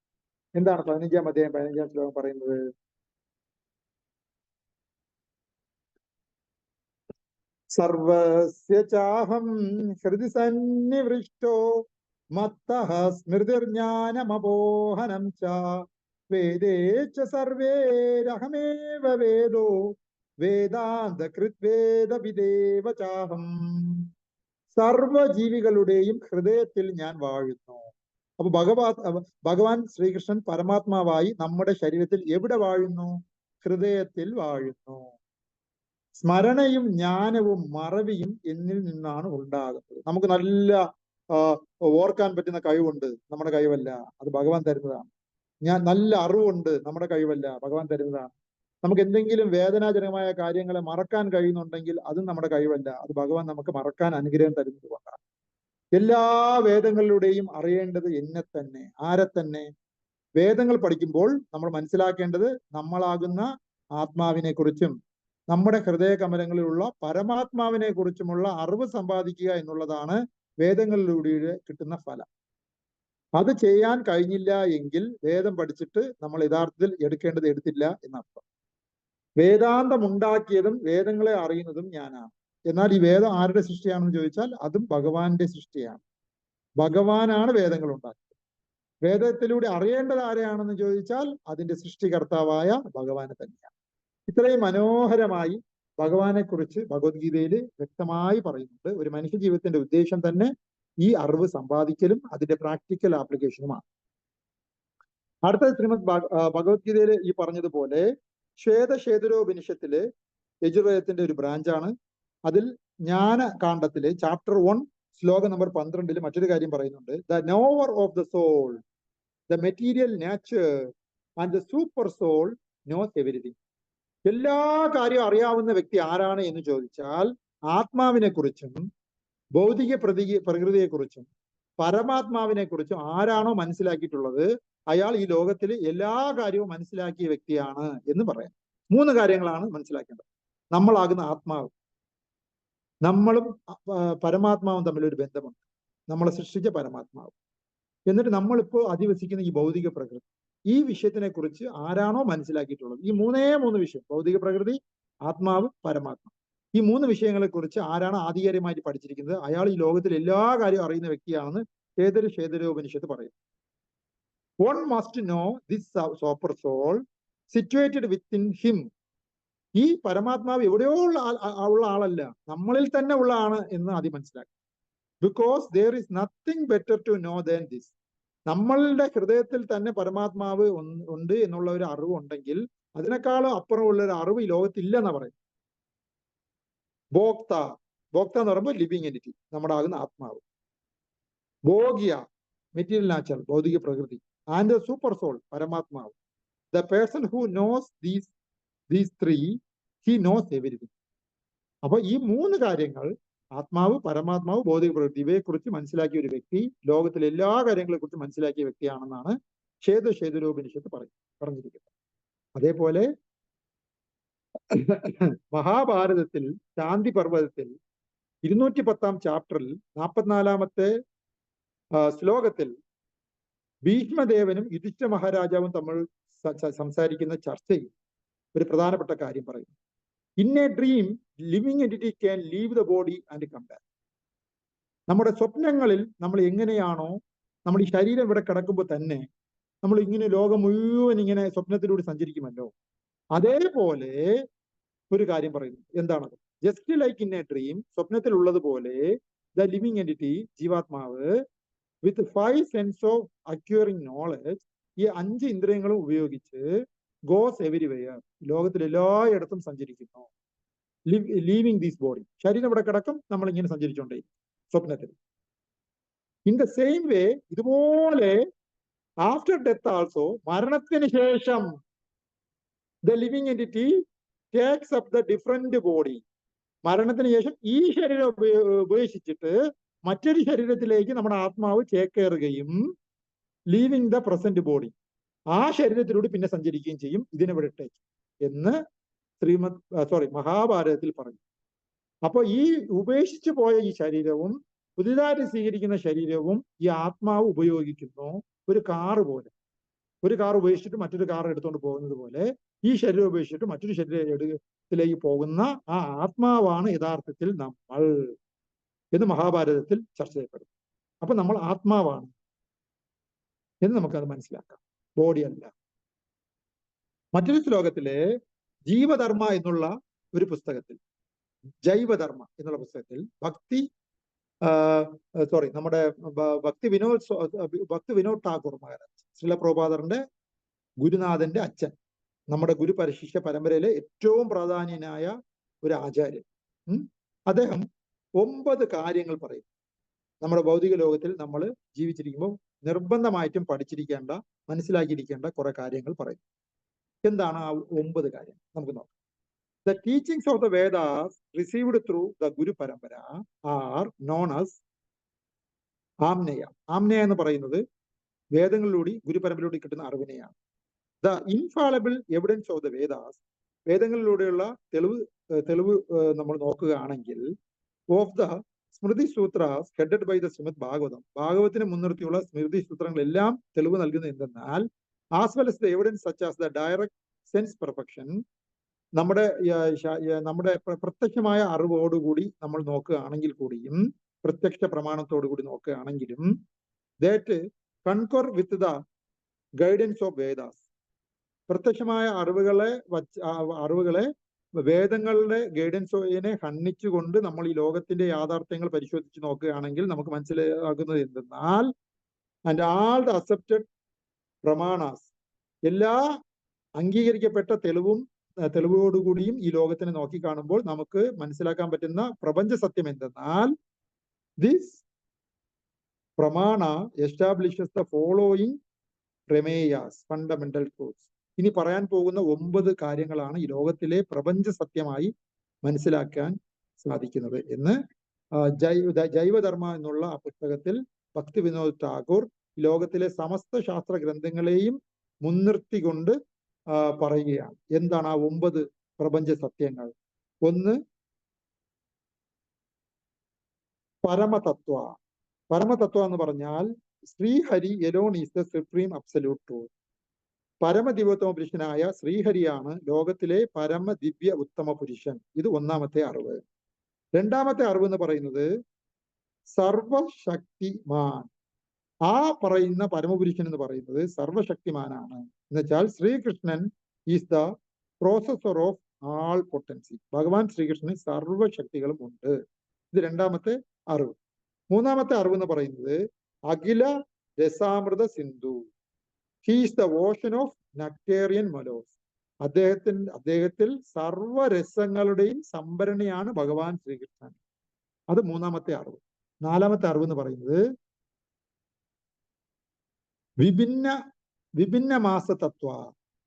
എന്താണ് 15-ാം അധ്യായം 15-ാം ശ്ലോകം പറയുന്നത്? സർവസ്യ ചാഹം ഹൃദി സന്നിവൃഷ്ടോ മത്തഃ സ്മൃതിർജ്ഞാനമപോഹനം ച വേദേ ച സർവേരഹമേവ വേദോ വേദാന്തകൃത്വേദവിദേവ ചാഹം. സർവജീവികളുടെയും ഹൃദയത്തിൽ ഞാൻ വാഴുന്നു. അപ്പൊ ഭഗവാൻ ശ്രീകൃഷ്ണൻ പരമാത്മാവായി നമ്മുടെ ശരീരത്തിൽ എവിടെ വാഴുന്നു? ഹൃദയത്തിൽ വാഴുന്നു. സ്മരണയും ജ്ഞാനവും മറവിയും എന്നിൽ നിന്നാണ് ഉണ്ടാകുന്നത്. നമുക്ക് നല്ല ഓർക്കാൻ പറ്റുന്ന കഴിവുണ്ട്, നമ്മുടെ കഴിവല്ല, അത് ഭഗവാൻ തരുന്നതാണ്. നല്ല അറിവുണ്ട്, നമ്മുടെ കഴിവല്ല, ഭഗവാൻ തരുന്നതാണ്. നമുക്ക് എന്തെങ്കിലും വേദനാജനകമായ കാര്യങ്ങളെ മറക്കാൻ കഴിയുന്നുണ്ടെങ്കിൽ അതും നമ്മുടെ കഴിവല്ല, അത് ഭഗവാൻ നമുക്ക് മറക്കാൻ അനുഗ്രഹം തരുന്നത് കൊണ്ടാണ്. എല്ലാ വേദങ്ങളിലൂടെയും അറിയേണ്ടത് എന്നെ തന്നെ. ആരെ തന്നെ? വേദങ്ങൾ പഠിക്കുമ്പോൾ നമ്മൾ മനസ്സിലാക്കേണ്ടത് നമ്മളാകുന്ന ആത്മാവിനെ കുറിച്ചും നമ്മുടെ ഹൃദയ കമലങ്ങളിലുള്ള പരമാത്മാവിനെ കുറിച്ചുമുള്ള അറിവ് സമ്പാദിക്കുക എന്നുള്ളതാണ് വേദങ്ങളിലൂടെ കിട്ടുന്ന ഫലം. അത് ചെയ്യാൻ കഴിഞ്ഞില്ല എങ്കിൽ വേദം പഠിച്ചിട്ട് നമ്മൾ യഥാർത്ഥത്തിൽ എടുക്കേണ്ടത് എടുത്തില്ല എന്നർത്ഥം. വേദാന്തം ഉണ്ടാക്കിയതും വേദങ്ങളെ അറിയുന്നതും ഞാനാണ്. എന്നാൽ ഈ വേദം ആരുടെ സൃഷ്ടിയാണെന്ന് ചോദിച്ചാൽ അതും ഭഗവാന്റെ സൃഷ്ടിയാണ്. ഭഗവാനാണ് വേദങ്ങൾ ഉണ്ടാക്കിയത്. വേദത്തിലൂടെ അറിയേണ്ടത് ആരെയാണെന്ന് ചോദിച്ചാൽ അതിന്റെ സൃഷ്ടികർത്താവായ ഭഗവാനെ തന്നെയാണ്. ഇത്രയും മനോഹരമായി ഭഗവാനെ കുറിച്ച് ഭഗവത്ഗീതയിൽ വ്യക്തമായി പറയുന്നുണ്ട്. ഒരു മനുഷ്യ ജീവിതത്തിന്റെ ഉദ്ദേശം തന്നെ ഈ അറിവ് സമ്പാദിക്കലും അതിന്റെ പ്രാക്ടിക്കൽ ആപ്ലിക്കേഷനുമാണ്. അടുത്ത ശ്രീമദ് ഭഗവത്ഗീതയിൽ ഈ പറഞ്ഞതുപോലെ ശ്വേതശേതരോപനിഷത്തില് യജുർവേദത്തിന്റെ ഒരു ബ്രാഞ്ചാണ്. അതിൽ ജ്ഞാനകാണ്ഡത്തില് ചാപ്റ്റർ 1 ശ്ലോകം നമ്പർ 12 മറ്റൊരു കാര്യം പറയുന്നുണ്ട്. The knower of the soul, the material nature and the super soul knows everything. എല്ലാ കാര്യവും അറിയാവുന്ന വ്യക്തി ആരാണ് എന്ന് ചോദിച്ചാൽ ആത്മാവിനെ കുറിച്ചും ഭൗതിക പ്രകൃതിയെ കുറിച്ചും പരമാത്മാവിനെ കുറിച്ചും ആരാണോ മനസ്സിലാക്കിയിട്ടുള്ളത് അയാൾ ഈ ലോകത്തിൽ എല്ലാ കാര്യവും മനസ്സിലാക്കിയ വ്യക്തിയാണ് എന്ന് പറയാം. 3 കാര്യങ്ങളാണ് മനസ്സിലാക്കേണ്ടത്. നമ്മളാകുന്ന ആത്മാവ്, നമ്മളും പരമാത്മാവും തമ്മിൽ ഒരു ബന്ധമുണ്ട്. നമ്മളെ സൃഷ്ടിച്ച പരമാത്മാവ്. എന്നിട്ട് നമ്മളിപ്പോൾ അധിവസിക്കുന്ന ഈ ഭൗതിക പ്രകൃതി, ഈ വിഷയത്തിനെ കുറിച്ച് ആരാണോ മനസ്സിലാക്കിയിട്ടുള്ളത്, ഈ 3 വിഷയം, ഭൗതിക പ്രകൃതി, ആത്മാവ്, പരമാത്മാവ്, ഈ 3 വിഷയങ്ങളെ കുറിച്ച് ആരാണ് ആധികാരികമായിട്ട് പഠിച്ചിരിക്കുന്നത് അയാൾ ഈ ലോകത്തിൽ എല്ലാ കാര്യവും അറിയുന്ന വ്യക്തിയാണെന്ന് ശേതരോപനിഷത്ത് പറയുന്നു. One must know this super soul situated within him. ഈ പരമാത്മാവ് എവിടെയോ ഉള്ള ആളല്ല, നമ്മളിൽ തന്നെ ഉള്ള ആണ് എന്ന് ആദ്യം മനസ്സിലാക്കി. Because there is nothing better to know than this. നമ്മളുടെ ഹൃദയത്തിൽ തന്നെ പരമാത്മാവ് ഉണ്ട് എന്നുള്ള ഒരു അറിവ് ഉണ്ടെങ്കിൽ അതിനേക്കാളും അപ്പുറമുള്ള ഒരു അറിവ് ഈ ലോകത്തില്ല എന്നാ പറയും. ഭോക്ത എന്ന് പറയുമ്പോൾ ലിവിങ് എൻറ്റിറ്റി, നമ്മുടെ ആകുന്ന ആത്മാവ്. ഭോഗ്യ, മെറ്റീരിയൽ നാച്ചർ, ഭൗതിക പ്രകൃതി. ആൻഡ് ദ സൂപ്പർ സോൾ, പരമാത്മാവ്. The person who knows these 3 he knows everything. അപ്പൊ ഈ 3 കാര്യങ്ങൾ, ആത്മാവ്, പരമാത്മാവ്, ഭൗതിക പ്രകൃതി, ഇവയെ കുറിച്ച് മനസ്സിലാക്കിയ ഒരു വ്യക്തി ലോകത്തിലെ എല്ലാ കാര്യങ്ങളെ കുറിച്ച് മനസ്സിലാക്കിയ വ്യക്തിയാണെന്നാണ് ശേതരോപനിഷത്ത് പറഞ്ഞിരിക്കുന്നത്. അതേപോലെ മഹാഭാരതത്തിൽ ശാന്തി പർവ്വതത്തിൽ 210 ചാപ്റ്ററിൽ 44 ശ്ലോകത്തിൽ ഭീഷ്മദേവനും യുധിഷ്ഠ മഹാരാജാവും തമ്മിൽ സംസാരിക്കുന്ന ചർച്ചയിൽ ഒരു പ്രധാനപ്പെട്ട കാര്യം പറയുന്നു. In a dream living entity can leave the body and come back. നമ്മുടെ സ്വപ്നങ്ങളിൽ നമ്മൾ എങ്ങനെയാണോ, നമ്മൾ ഈ ശരീരം ഇവിടെ കിടക്കുമ്പോൾ തന്നെ നമ്മൾ ഇങ്ങനെ ലോകം മുഴുവൻ ഇങ്ങനെ സ്വപ്നത്തിലൂടെ സഞ്ചരിക്കുമല്ലോ, അതേപോലെ ഒരു കാര്യം പറയുന്നു. എന്താണത്? Just like in a dream, സ്വപ്നത്തിലുള്ളതുപോലെ ദ ലിവിങ് എൻറ്റിറ്റി, ജീവാത്മാവ്, with 5 sense of acquiring knowledge, ഈ 5 ഇന്ദ്രിയങ്ങളും ഉപയോഗിച്ച് ഗോസ് എവരിവെയർ, ലോകത്തിൽ എല്ലായിടത്തും സഞ്ചരിക്കുന്നു. ലീവിങ് ദീസ് ബോഡി, ശരീരം ഇവിടെ കിടക്കും, നമ്മൾ ഇങ്ങനെ സഞ്ചരിച്ചുകൊണ്ടേ സ്വപ്നത്തിൽ. ഇൻ ദ സെയിം വേ, ഇതുപോലെ ആഫ്റ്റർ ഡെത്ത് ആൾസോ, മരണത്തിന് ശേഷം the living entity takes up the different body. മരണത്തിന് ശേഷം ഈ ശരീരം ഉപേക്ഷിച്ചിട്ട് മറ്റൊരു ശരീരത്തിലേക്ക് നമ്മുടെ ആത്മാവ് ചേക്കേറുകയും ലീവിങ് ദ പ്രസന്റ് ബോഡി, ആ ശരീരത്തിലൂടെ പിന്നെ സഞ്ചരിക്കുകയും ചെയ്യും. ഇതിനെ വിടട്ടെ എന്ന് മഹാഭാരതത്തിൽ പറഞ്ഞു. അപ്പൊ ഈ ഉപേക്ഷിച്ചു പോയ ഈ ശരീരവും പുതിയതായിട്ട് സ്വീകരിക്കുന്ന ശരീരവും ഈ ആത്മാവ് ഉപയോഗിക്കുന്നു. ഒരു കാറ് പോലെ, ഒരു കാർ ഉപേക്ഷിച്ചിട്ട് മറ്റൊരു കാർ എടുത്തുകൊണ്ട് പോകുന്നത് പോലെ ഈ ശരീരം ഉപേക്ഷിച്ചിട്ട് മറ്റൊരു ശരീരത്തിലേക്ക് പോകുന്ന ആ ആത്മാവാണ് യഥാർത്ഥത്തിൽ നമ്മൾ എന്ന് മഹാഭാരതത്തിൽ ചർച്ച ചെയ്യപ്പെടും. അപ്പൊ നമ്മൾ ആത്മാവാണ് എന്ന് നമുക്കത് മനസ്സിലാക്കാം, ബോഡി അല്ല. മറ്റൊരു ശ്ലോകത്തില് ജീവധർമ്മ എന്നുള്ള ഒരു പുസ്തകത്തിൽ, ജൈവധർമ്മ എന്നുള്ള പുസ്തകത്തിൽ നമ്മുടെ ഭക്തി വിനോദ് ഠാക്കൂർ മഹാരാജ്, ശ്രീല പ്രഭുപാദറിന്റെ ഗുരുനാഥന്റെ അച്ഛൻ, നമ്മുടെ ഗുരു പരിശിഷ്യ പരമ്പരയിലെ ഏറ്റവും പ്രാധാന്യനായ ഒരു ആചാര്യൻ, അദ്ദേഹം 9 കാര്യങ്ങൾ പറയും. നമ്മുടെ ഭൗതിക ലോകത്തിൽ നമ്മൾ ജീവിച്ചിരിക്കുമ്പോൾ നിർബന്ധമായിട്ടും പഠിച്ചിരിക്കേണ്ട, മനസ്സിലാക്കിയിരിക്കേണ്ട കുറെ കാര്യങ്ങൾ പറയും. എന്താണ് ആ 9 കാര്യം? നമുക്ക് നോക്കാം. The teachings of the Vedas received through the Guru Parampara are known as Amneya. Amneya എന്ന് പറയുന്നത് വേദങ്ങളിലൂടെ ഗുരുപരമ്പരയിലൂടെ കിട്ടുന്ന അറിവിനെയാണ്. The infallible evidence of the Vedas, വേദങ്ങളിലൂടെയുള്ള തെളിവ് നമ്മൾ നോക്കുകയാണെങ്കിൽ, of the smriti sutras headed by the Shrimad Bhagavatam. ഭാഗവത്തിനെ മുൻനിർത്തിയുള്ള സ്മൃതി സൂത്രങ്ങളെല്ലാം തെളിവ് നൽകുന്നത് എന്തെന്നാൽ as well as the evidence such as the direct sense perfection, നമ്മുടെ പ്രത്യക്ഷമായ അറിവോടുകൂടി നമ്മൾ നോക്കുകയാണെങ്കിൽ കൂടിയും, പ്രത്യക്ഷ പ്രമാണത്തോടു കൂടി നോക്കുകയാണെങ്കിലും, that concur with the guidance of Vedas, പ്രത്യക്ഷമായ അറിവുകളെ വേദങ്ങളുടെ ഗൈഡൻസിനെ ഖണ്ഡിച്ചുകൊണ്ട് നമ്മൾ ഈ ലോകത്തിന്റെ യാഥാർത്ഥ്യങ്ങൾ പരിശോധിച്ച് നോക്കുകയാണെങ്കിൽ നമുക്ക് മനസ്സിലാകുന്നത് എന്തെന്നാൽ ആൻഡ് ആൾ ദ അക്സെപ്റ്റഡ് പ്രമാണാസ്, എല്ലാ അംഗീകരിക്കപ്പെട്ട തെളിവോടുകൂടിയും ഈ ലോകത്തിനെ നോക്കിക്കാണുമ്പോൾ നമുക്ക് മനസ്സിലാക്കാൻ പറ്റുന്ന പ്രപഞ്ച സത്യം എന്തെന്നാൽ this pramana establishes the following prameyas fundamental truths. ഇനി പറയാൻ പോകുന്ന 9 കാര്യങ്ങളാണ് ഈ ലോകത്തിലെ പ്രപഞ്ച സത്യമായി മനസ്സിലാക്കാൻ സാധിക്കുന്നത് എന്ന് ജൈവധർമ്മ എന്നുള്ള ആ പുസ്തകത്തിൽ ഭക്തി വിനോദ് ടാഗോർ ലോകത്തിലെ സമസ്ത ശാസ്ത്ര ഗ്രന്ഥങ്ങളെയും മുൻനിർത്തിക്കൊണ്ട് പറയുകയാണ്. എന്താണ് ആ 9 പ്രപഞ്ച സത്യങ്ങൾ? ഒന്ന്, പരമതത്വ. പരമതത്വ എന്ന് പറഞ്ഞാൽ Shrihari alone is the supreme absolute truth. പരമദിവ്യോത്തമ പുരുഷനായ ശ്രീഹരിയാണ് ലോകത്തിലെ പരമദിവ്യ ഉത്തമ പുരുഷൻ. ഇത് ഒന്നാമത്തെ അറിവ്. രണ്ടാമത്തെ അറിവ് എന്ന് പറയുന്നത് സർവശക്തിമാൻ. ആ പറയുന്ന പരമപുരുഷൻ എന്ന് പറയുന്നത് സർവശക്തിമാനാണ്. എന്നുവെച്ചാൽ Sreekrishnan is the processor of all potency. ഭഗവാൻ ശ്രീകൃഷ്ണന് സർവശക്തികളും ഉണ്ട്. ഇത് രണ്ടാമത്തെ അറിവ്. മൂന്നാമത്തെ അറിവ് എന്ന് പറയുന്നത് അഖില രസാമൃത സിന്ധു. He is the ocean of nectarean mellows. അദ്ദേഹത്തിൽ സർവരസങ്ങളുടെയും സംഭരണിയാണ് ഭഗവാൻ ശ്രീകൃഷ്ണൻ. അത് മൂന്നാമത്തെ അറിവ്. നാലാമത്തെ അറിവ് എന്ന് പറയുന്നത് വിഭിന്ന മാസ തത്വ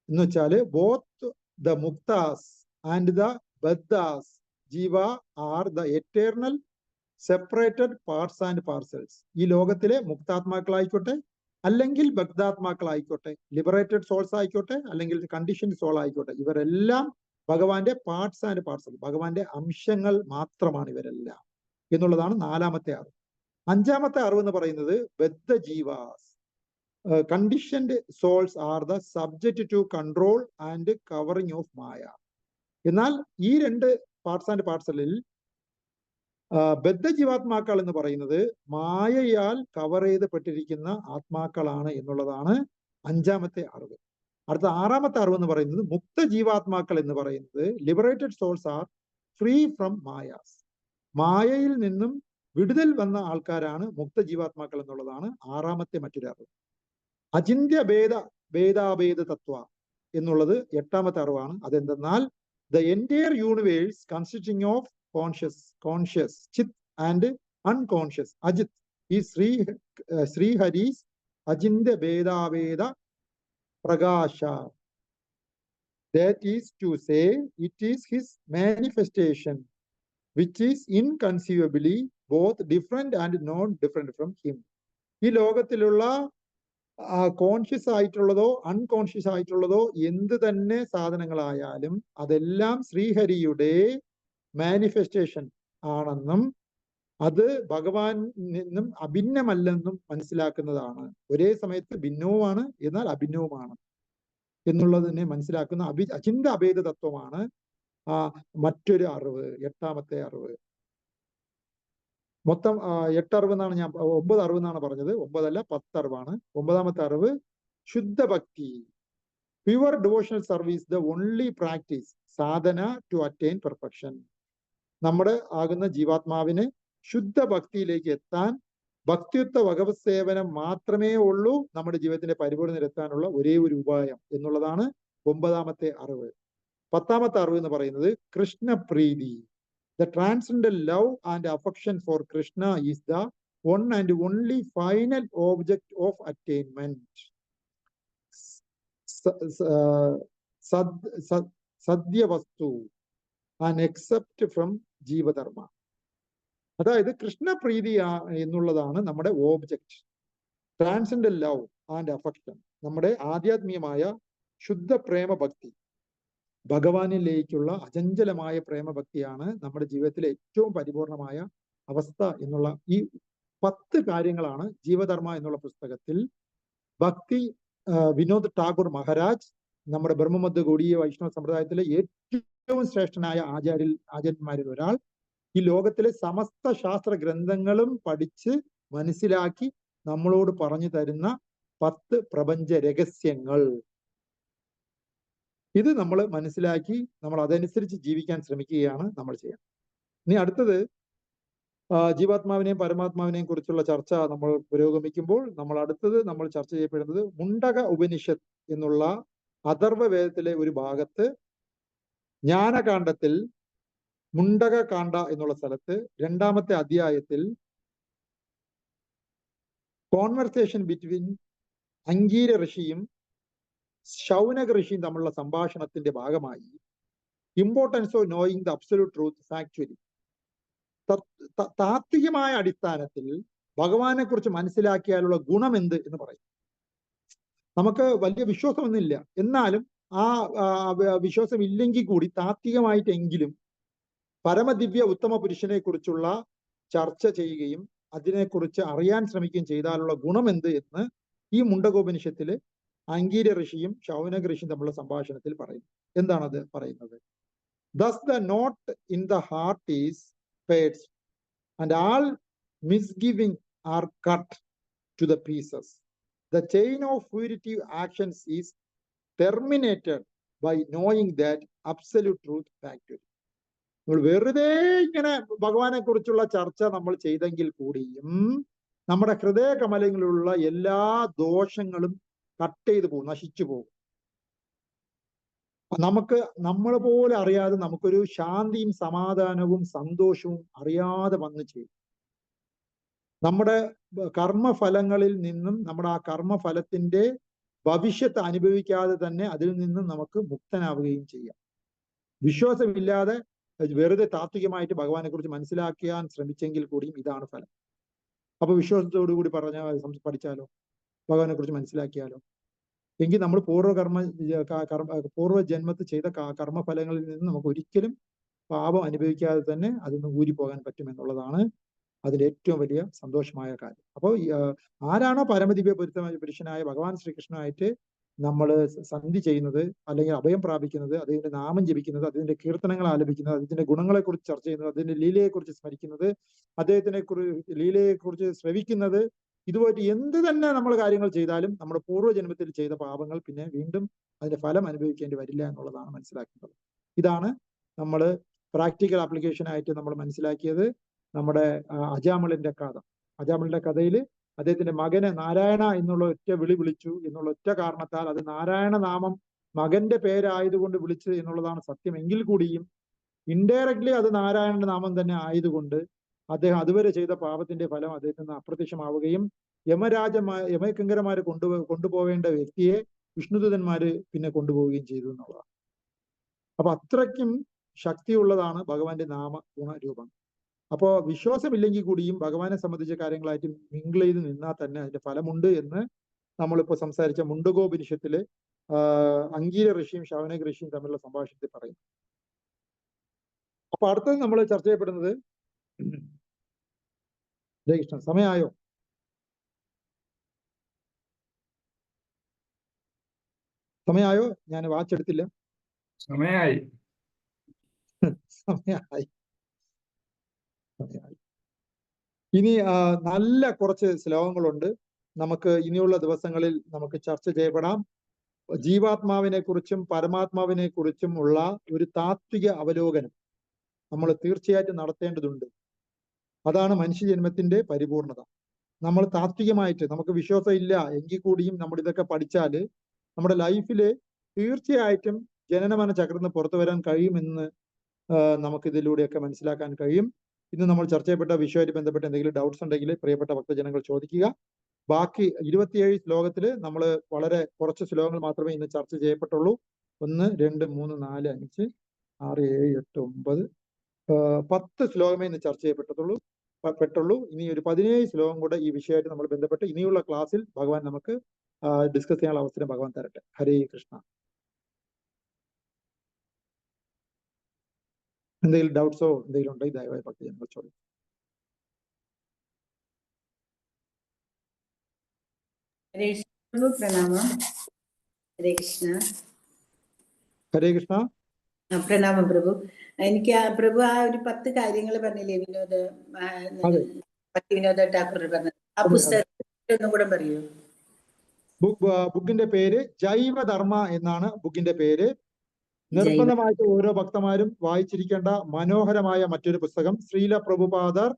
എന്ന് വെച്ചാല് both the muktas and the baddhas jiva are the eternal separated parts and parcels. ഈ ലോകത്തിലെ മുക്താത്മാക്കളായിക്കോട്ടെ, അല്ലെങ്കിൽ ബദ്ധാത്മാക്കളായിക്കോട്ടെ, ലിബറേറ്റഡ് സോൾസ് ആയിക്കോട്ടെ, അല്ലെങ്കിൽ കണ്ടീഷൻ സോൾ ആയിക്കോട്ടെ, ഇവരെല്ലാം ഭഗവാന്റെ പാർട്സ് ആൻഡ് പാർസൽ, ഭഗവാന്റെ അംശങ്ങൾ മാത്രമാണ് ഇവരെല്ലാം എന്നുള്ളതാണ് നാലാമത്തെ അറിവ്. അഞ്ചാമത്തെ അറിവ് എന്ന് പറയുന്നത് baddha jivas, conditioned souls are the subject to control and covering of maya. എന്നാൽ ഈ 2 പാർട്സ് ആൻഡ് പാർസലിൽ ബദ്ധ ജീവാത്മാക്കൾ എന്ന് പറയുന്നത് മായയാൽ കവർ ചെയ്തപ്പെട്ടിരിക്കുന്ന ആത്മാക്കളാണ് എന്നുള്ളതാണ് അഞ്ചാമത്തെ അറിവ്. അടുത്ത ആറാമത്തെ അറിവ് എന്ന് പറയുന്നത് മുക്ത ജീവാത്മാക്കൾ എന്ന് പറയുന്നത് liberated souls are free from mayas. മായയിൽ നിന്നും വിടുതൽ വന്ന ആൾക്കാരാണ് മുക്ത ജീവാത്മാക്കൾ എന്നുള്ളതാണ് ആറാമത്തെ മറ്റൊരു അറിവ്. അചിന്ത്യ ഭേദാഭേദ തത്വ എന്നുള്ളത് എട്ടാമത്തെ അറിവാണ്. അതെന്തെന്നാൽ the entire universe consisting of conscious chit and unconscious achit ഈ ശ്രീഹരീസ് അചിന്ത്യ ഭേദാഭേദ പ്രകാശ. That is to say, it is his manifestation which is inconceivably both different and non-different from him. ഈ ലോകത്തിലുള്ള കോൺഷ്യസ് ആയിട്ടുള്ളതോ അൺകോൺഷ്യസ് ആയിട്ടുള്ളതോ എന്ത് തന്നെ സാധനങ്ങളായാലും അതെല്ലാം ശ്രീഹരിയുടെ മാനിഫെസ്റ്റേഷൻ ആണെന്നും അത് ഭഗവാൻ നിന്നും അഭിന്നമല്ലെന്നും മനസ്സിലാക്കുന്നതാണ്. ഒരേ സമയത്ത് ഭിന്നവുമാണ് എന്നാൽ അഭിന്നവുമാണ് എന്നുള്ളതിനെ മനസ്സിലാക്കുന്ന അചിന്ത അഭേദ തത്വമാണ് മറ്റൊരു അറിവ്, എട്ടാമത്തെ അറിവ്. മൊത്തം 8 അറിവെന്നാണ് ഞാൻ 9 അറിവെന്നാണ് പറഞ്ഞത്. 9 അല്ല 10 അറിവാണ്. 9ാമത്തെ അറിവ് ശുദ്ധഭക്തി. Pure devotional service the only practice sadhana to attain perfection. നമ്മുടെ ആകുന്ന ജീവാത്മാവിന് ശുദ്ധ ഭക്തിയിലേക്ക് എത്താൻ ഭക്തിയുക്ത ഭഗവത് സേവനം മാത്രമേ ഉള്ളൂ നമ്മുടെ ജീവിതത്തിന്റെ പരിപൂർണതയിലെത്താനുള്ള ഒരേ ഒരു ഉപായം എന്നുള്ളതാണ് 9ാമത്തെ അറിവ്. 10ാമത്തെ അറിവ് എന്ന് പറയുന്നത് കൃഷ്ണപ്രീതി. The transcendental love and affection for Krishna is the one and only final object of attainment. Sadyavastu, an except from ജീവധർമ്മ. അതായത് കൃഷ്ണപ്രീതി എന്നുള്ളതാണ് നമ്മുടെ ഓബ്ജക്റ്റ്. ട്രാൻസെൻഡൽ ലവ് ആൻഡ് അഫെക്ഷൻ, നമ്മുടെ ആധ്യാത്മികമായ ശുദ്ധ പ്രേമഭക്തി, ഭഗവാനിലേക്കുള്ള അചഞ്ചലമായ പ്രേമഭക്തിയാണ് നമ്മുടെ ജീവിതത്തിലെ ഏറ്റവും പരിപൂർണമായ അവസ്ഥ എന്നുള്ള ഈ 10 കാര്യങ്ങളാണ് ജീവധർമ്മ എന്നുള്ള പുസ്തകത്തിൽ ഭക്തി വിനോദ് ടാഗോർ മഹാരാജ്, നമ്മുടെ ബ്രഹ്മമധ്യ ഗൗഡീയ വൈഷ്ണവ സമ്പ്രദായത്തിലെ ഏറ്റവും ശ്രേഷ്ഠനായ ആചാര്യന്മാരിൽ ഒരാൾ, ഈ ലോകത്തിലെ സമസ്ത ശാസ്ത്ര ഗ്രന്ഥങ്ങളും പഠിച്ച് മനസ്സിലാക്കി നമ്മളോട് പറഞ്ഞു തരുന്ന 10 പ്രപഞ്ച രഹസ്യങ്ങൾ. ഇത് നമ്മൾ മനസ്സിലാക്കി നമ്മൾ അതനുസരിച്ച് ജീവിക്കാൻ ശ്രമിക്കുകയാണ് നമ്മൾ ചെയ്യുന്നത്. ഇനി അടുത്തത് ജീവാത്മാവിനെയും പരമാത്മാവിനെയും കുറിച്ചുള്ള ചർച്ച നമ്മൾ പുരോഗമിക്കുമ്പോൾ നമ്മൾ ചർച്ച ചെയ്യപ്പെടുന്നത് മുണ്ടക ഉപനിഷത്ത് എന്നുള്ള അഥർവ വേദത്തിലെ ഒരു ഭാഗത്ത് ജ്ഞാനകാണ്ഡത്തിൽ മുണ്ടക കാണ്ഡ എന്നുള്ള സ്ഥലത്ത് 2ാമത്തെ അധ്യായത്തിൽ കോൺവെർസേഷൻ ബിറ്റ്വീൻ അംഗീര ഋഷിയും ശൗനക ഋഷിയും തമ്മിലുള്ള സംഭാഷണത്തിന്റെ ഭാഗമായി importance of knowing the absolute truth factually, താത്വികമായ അടിസ്ഥാനത്തിൽ ഭഗവാനെ കുറിച്ച് മനസ്സിലാക്കിയാലുള്ള ഗുണം എന്ത് എന്ന് പറയും. നമുക്ക് വലിയ വിശ്വാസമൊന്നുമില്ല, എന്നാലും ആ വിശ്വാസം ഇല്ലെങ്കിൽ കൂടി താത്വികമായിട്ടെങ്കിലും പരമദിവ്യ ഉത്തമ പുരുഷനെ കുറിച്ചുള്ള ചർച്ച ചെയ്യുകയും അതിനെക്കുറിച്ച് അറിയാൻ ശ്രമിക്കുകയും ചെയ്താലുള്ള ഗുണം എന്ത് എന്ന് ഈ മുണ്ടകോപനിഷത്തില് അംഗീര ഋഷിയും ശൗനക ഋഷിയും തമ്മിലുള്ള സംഭാഷണത്തിൽ പറയുന്നു. എന്താണത് പറയുന്നത്? Thus the knot in the heart is paid, and all misgiving are cut to the pieces. The chain of fruitive actions is terminated by knowing that absolute truth factually. നമ്മൾ വെറുതെ ഇങ്ങനെ ഭഗവാനെ കുറിച്ചുള്ള ചർച്ച നമ്മൾ ചെയ്തെങ്കിൽ കൂടിയും നമ്മുടെ ഹൃദയ കമലങ്ങളിലുള്ള എല്ലാ ദോഷങ്ങളും കട്ട് ചെയ്തു പോകും, നശിച്ചു പോകും. നമ്മൾ പോലെ അറിയാതെ നമുക്കൊരു ശാന്തിയും സമാധാനവും സന്തോഷവും അറിയാതെ വന്നു ചെയ്യും. നമ്മുടെ കർമ്മഫലങ്ങളിൽ നിന്നും നമ്മുടെ ആ കർമ്മഫലത്തിന്റെ ഭവിഷ്യത്ത് അനുഭവിക്കാതെ തന്നെ അതിൽ നിന്നും നമുക്ക് മുക്തനാവുകയും ചെയ്യാം. വിശ്വാസമില്ലാതെ വെറുതെ താത്വികമായിട്ട് ഭഗവാനെ കുറിച്ച് മനസ്സിലാക്കാൻ ശ്രമിച്ചെങ്കിൽ കൂടിയും ഇതാണ് ഫലം. അപ്പൊ വിശ്വാസത്തോടു കൂടി പഠിച്ചാലോ, ഭഗവാനെ കുറിച്ച് മനസ്സിലാക്കിയാലോ, എങ്കിൽ നമ്മൾ പൂർവ്വ ജന്മത്തിൽ ചെയ്ത കർമ്മഫലങ്ങളിൽ നിന്ന് നമുക്ക് ഒരിക്കലും പാപം അനുഭവിക്കാതെ തന്നെ അതിൽ നിന്ന് ഊരിപ്പോകാൻ പറ്റുമെന്നുള്ളതാണ് അതിൽ ഏറ്റവും വലിയ സന്തോഷമായ കാര്യം. അപ്പോൾ ആരാണോ പരമദിവ്യ പുരുഷനായ ഭഗവാൻ ശ്രീകൃഷ്ണനായിട്ട് നമ്മൾ സന്ധി ചെയ്യുന്നത്, അല്ലെങ്കിൽ അഭയം പ്രാപിക്കുന്നത്, അതിന്റെ നാമം ജപിക്കുന്നത്, അതിന്റെ കീർത്തനങ്ങൾ ആലപിക്കുന്നത്, അതിന്റെ ഗുണങ്ങളെ കുറിച്ച് ചർച്ച ചെയ്യുന്നത്, അതിന്റെ ലീലയെക്കുറിച്ച് സ്മരിക്കുന്നത്, ലീലയെക്കുറിച്ച് ശ്രവിക്കുന്നത്, ഇതുപോയിട്ട് എന്ത് തന്നെ നമ്മൾ കാര്യങ്ങൾ ചെയ്താലും നമ്മുടെ പൂർവ്വജന്മത്തിൽ ചെയ്ത പാപങ്ങൾ പിന്നെ വീണ്ടും അതിന്റെ ഫലം അനുഭവിക്കേണ്ടി വരില്ല എന്നുള്ളതാണ് മനസ്സിലാക്കുന്നത്. ഇതാണ് നമ്മൾ പ്രാക്ടിക്കൽ ആപ്ലിക്കേഷൻ ആയിട്ട് നമ്മൾ മനസ്സിലാക്കിയത്. നമ്മുടെ അജാമിളിന്റെ കഥയിൽ അദ്ദേഹത്തിന്റെ മകന് നാരായണ എന്നുള്ള ഒറ്റ വിളി വിളിച്ചു എന്നുള്ള ഒറ്റ കാരണത്താൽ, അത് നാരായണ നാമം മകന്റെ പേരായതുകൊണ്ട് വിളിച്ചു എന്നുള്ളതാണ് സത്യം എങ്കിൽ കൂടിയും ഇൻഡയറക്ട്ലി അത് നാരായണന്റെ നാമം തന്നെ ആയതുകൊണ്ട് അദ്ദേഹം അതുവരെ ചെയ്ത പാപത്തിന്റെ ഫലം അദ്ദേഹത്തിൽ നിന്ന് അപ്രത്യക്ഷമാവുകയും യമകിങ്കരന്മാര് കൊണ്ടുപോവേണ്ട വ്യക്തിയെ വിഷ്ണുദൂതന്മാര് പിന്നെ കൊണ്ടുപോവുകയും ചെയ്തു എന്നുള്ളതാണ്. അപ്പൊ അത്രയ്ക്കും ശക്തിയുള്ളതാണ് ഭഗവാന്റെ നാമ ഗുണരൂപം. അപ്പോ വിശ്വാസമില്ലെങ്കിൽ കൂടിയും ഭഗവാനെ സംബന്ധിച്ച കാര്യങ്ങളായിട്ട് മിങ്കിൾ ചെയ്ത് നിന്നാൽ തന്നെ അതിന്റെ ഫലമുണ്ട് എന്ന് നമ്മളിപ്പോ സംസാരിച്ച മുണ്ടകോപനിഷത്തില് അംഗീര ഋഷിയും ശൗനക ഋഷിയും തമ്മിലുള്ള സംഭാഷണത്തിൽ പറയുന്നു. അപ്പൊ അടുത്തത് നമ്മൾ ചർച്ച ചെയ്യപ്പെടുന്നത്, ജയകൃഷ്ണ സമയമായോ? ഞാൻ വാച്ച് എടുത്തില്ല. സമയമായി. ഇനി നല്ല കുറച്ച് ശ്ലോകങ്ങളുണ്ട് നമുക്ക് ഇനിയുള്ള ദിവസങ്ങളിൽ നമുക്ക് ചർച്ച ചെയ്യപ്പെടാം. ജീവാത്മാവിനെ കുറിച്ചും പരമാത്മാവിനെ കുറിച്ചും ഉള്ള ഒരു താത്വിക അവലോകനം നമ്മൾ തീർച്ചയായിട്ടും നടത്തേണ്ടതുണ്ട്. അതാണ് മനുഷ്യജന്മത്തിന്റെ പരിപൂർണത. നമ്മൾ താത്വികമായിട്ട്, നമുക്ക് വിശ്വാസം ഇല്ല എങ്കിൽ കൂടിയും നമ്മൾ ഇതൊക്കെ പഠിച്ചാല് നമ്മുടെ ലൈഫില് തീർച്ചയായിട്ടും ജനനമന ചക്രത്തിന് പുറത്തു വരാൻ കഴിയുമെന്ന് നമുക്ക് ഇതിലൂടെയൊക്കെ മനസ്സിലാക്കാൻ കഴിയും. ഇന്ന് നമ്മൾ ചർച്ച ചെയ്യപ്പെട്ട വിഷയവുമായിട്ട് ബന്ധപ്പെട്ട് എന്തെങ്കിലും ഡൗട്ട്സ് ഉണ്ടെങ്കിൽ പ്രിയപ്പെട്ട ഭക്തജനങ്ങൾ ചോദിക്കുക. ബാക്കി 27 ശ്ലോകത്തിൽ നമ്മൾ വളരെ കുറച്ച് ശ്ലോകങ്ങൾ മാത്രമേ ഇന്ന് ചർച്ച ചെയ്യപ്പെട്ടുള്ളൂ. 1, 2, 3, 4, 5, 6, 7, 8, 9, 10 ശ്ലോകമേ ഇന്ന് ചർച്ച ചെയ്യപ്പെട്ടുള്ളൂ. ഇനി ഒരു 17 ശ്ലോകം കൂടെ ഈ വിഷയമായിട്ട് നമ്മൾ ബന്ധപ്പെട്ട് ഇനിയുള്ള ക്ലാസ്സിൽ ഭഗവാൻ നമുക്ക് ഡിസ്കസ് ചെയ്യാനുള്ള അവസരം ഭഗവാൻ തരട്ടെ. ഹരേ കൃഷ്ണ. എന്തെങ്കിലും ഡൗട്ട്സോ എന്തെങ്കിലും ഉണ്ടെങ്കിൽ ദയവായി ഭക്തജനങ്ങൾ ചോദിക്കും. പ്രഭു പ്രണാമം. ഹരേ കൃഷ്ണ. ഹരേ കൃഷ്ണ. പ്രണാമം പ്രഭു. എനിക്ക് പ്രഭു ആ ഒരു 10 കാര്യങ്ങൾ പറഞ്ഞില്ലേ അതെ. ഭക്തി വിനോദ ഠാക്കൂർ പറഞ്ഞത്, ആ പുസ്തകം ഒന്നും കൂടെ പറയൂ. ബുക്കിന്റെ പേര് ജൈവധർമ്മ എന്നാണ് ബുക്കിന്റെ പേര്. നിർബന്ധമായിട്ട് ഓരോ ഭക്തന്മാരും വായിച്ചിരിക്കേണ്ട മനോഹരമായ മറ്റൊരു പുസ്തകം. ശ്രീല പ്രഭുപാദർ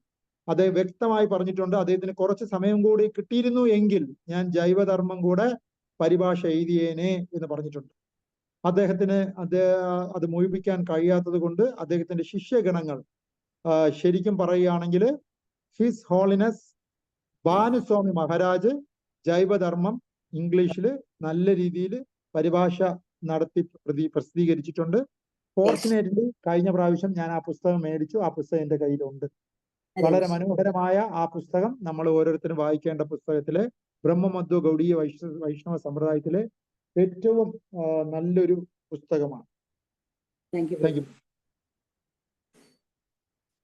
അത് വ്യക്തമായി പറഞ്ഞിട്ടുണ്ട്. അദ്ദേഹത്തിന് കുറച്ച് സമയം കൂടി കിട്ടിയിരുന്നു എങ്കിൽ ഞാൻ ജൈവധർമ്മം കൂടെ പരിഭാഷ എഴുതിയേനെ എന്ന് പറഞ്ഞിട്ടുണ്ട്. അദ്ദേഹത്തിന് അത് മുഴുവിക്കാൻ കഴിയാത്തത് കൊണ്ട് അദ്ദേഹത്തിന്റെ ശിഷ്യഗണങ്ങൾ ശരിക്കും പറയുകയാണെങ്കിൽ ഹിസ് ഹോളിനെസ് ഭാനുസ്വാമി മഹാരാജ് ജൈവധർമ്മം ഇംഗ്ലീഷിൽ നല്ല രീതിയിൽ പരിഭാഷ നടത്തി പ്രസിദ്ധീകരിച്ചിട്ടുണ്ട്. ഫോർച്ചുനേറ്റ്ലി കഴിഞ്ഞ പ്രാവശ്യം ഞാൻ ആ പുസ്തകം മേടിച്ചു. ആ പുസ്തകം എന്റെ കയ്യിലുണ്ട്. വളരെ മനോഹരമായ ആ പുസ്തകം നമ്മൾ ഓരോരുത്തരും വായിക്കേണ്ട പുസ്തകത്തിലെ ബ്രഹ്മമധ്വ ഗൗഡീയ വൈഷ്ണവ സമ്പ്രദായത്തിലെ ഏറ്റവും നല്ലൊരു പുസ്തകമാണ്. Thank you.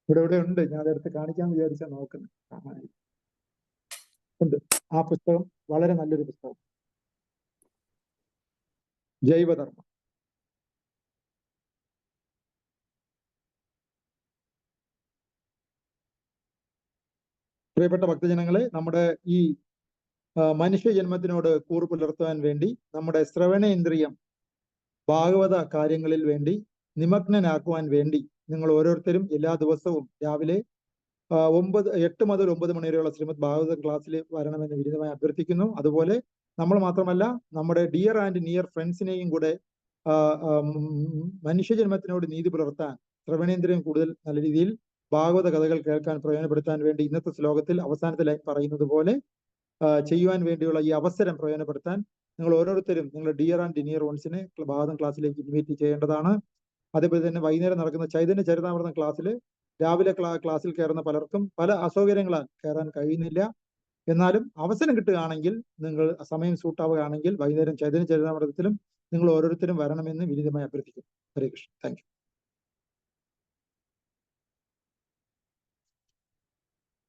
ഇവിടെ ഉണ്ട്, ഞാൻ അതെടുത്ത് കാണിക്കാന്ന് വിചാരിച്ചാൽ നോക്കുന്നത് ഉണ്ട്. ആ പുസ്തകം വളരെ നല്ലൊരു പുസ്തകം, ജൈവധർമ്മം. പ്രിയപ്പെട്ട ഭക്തജനങ്ങളെ, നമ്മുടെ ഈ മനുഷ്യജന്മത്തിനോട് കൂറ് പുലർത്താൻ വേണ്ടി നമ്മുടെ ശ്രവണേന്ദ്രിയം ഭാഗവത കാര്യങ്ങളിൽ വേണ്ടി നിമഗ്നനാക്കുവാൻ വേണ്ടി നിങ്ങൾ ഓരോരുത്തരും എല്ലാ ദിവസവും രാവിലെ 8 മുതൽ 9 മണി വരെയുള്ള ശ്രീമദ് ഭാഗവത ക്ലാസ്സിൽ വരണമെന്ന് വിനീതമായി അഭ്യർത്ഥിക്കുന്നു. അതുപോലെ നമ്മൾ മാത്രമല്ല, നമ്മുടെ ഡിയർ ആൻഡ് നിയർ ഫ്രണ്ട്സിനെയും കൂടെ മനുഷ്യജന്മത്തിനോട് നീതി പുലർത്താൻ ശ്രവണേന്ദ്രിയം കൂടുതൽ നല്ല രീതിയിൽ ഭാഗവത കഥകൾ കേൾക്കാൻ പ്രയോജനപ്പെടുത്താൻ വേണ്ടി ഇന്നത്തെ ശ്ലോകത്തിൽ അവസാനത്തെ ലൈൻ പറയുന്നത് പോലെ ചെയ്യുവാൻ വേണ്ടിയുള്ള ഈ അവസരം പ്രയോജനപ്പെടുത്താൻ നിങ്ങൾ ഓരോരുത്തരും നിങ്ങളുടെ ഡിയർ ആൻഡ് നിയർ വൺസിനെ ഭാഗവതം ക്ലാസ്സിലേക്ക് ഇൻവൈറ്റ് ചെയ്യേണ്ടതാണ്. അതേപോലെ തന്നെ വൈകുന്നേരം നടക്കുന്ന ചൈതന്യ ചരിതാമൃതം ക്ലാസ്സിൽ രാവിലെ ക്ലാസ്സിൽ കയറുന്ന പലർക്കും പല അസൗകര്യങ്ങളാൽ കയറാൻ കഴിയുന്നില്ല. എന്നാലും അവസരം കിട്ടുകയാണെങ്കിൽ, നിങ്ങൾ സമയം സൂട്ടാവുകയാണെങ്കിൽ വൈകുന്നേരം ചൈതന്യ ചരിതാമൃതത്തിലും നിങ്ങൾ ഓരോരുത്തരും വരണമെന്ന് വിനീതമായി അഭ്യർത്ഥിക്കുന്നു. ഹരേ കൃഷ്ണ. Thank you.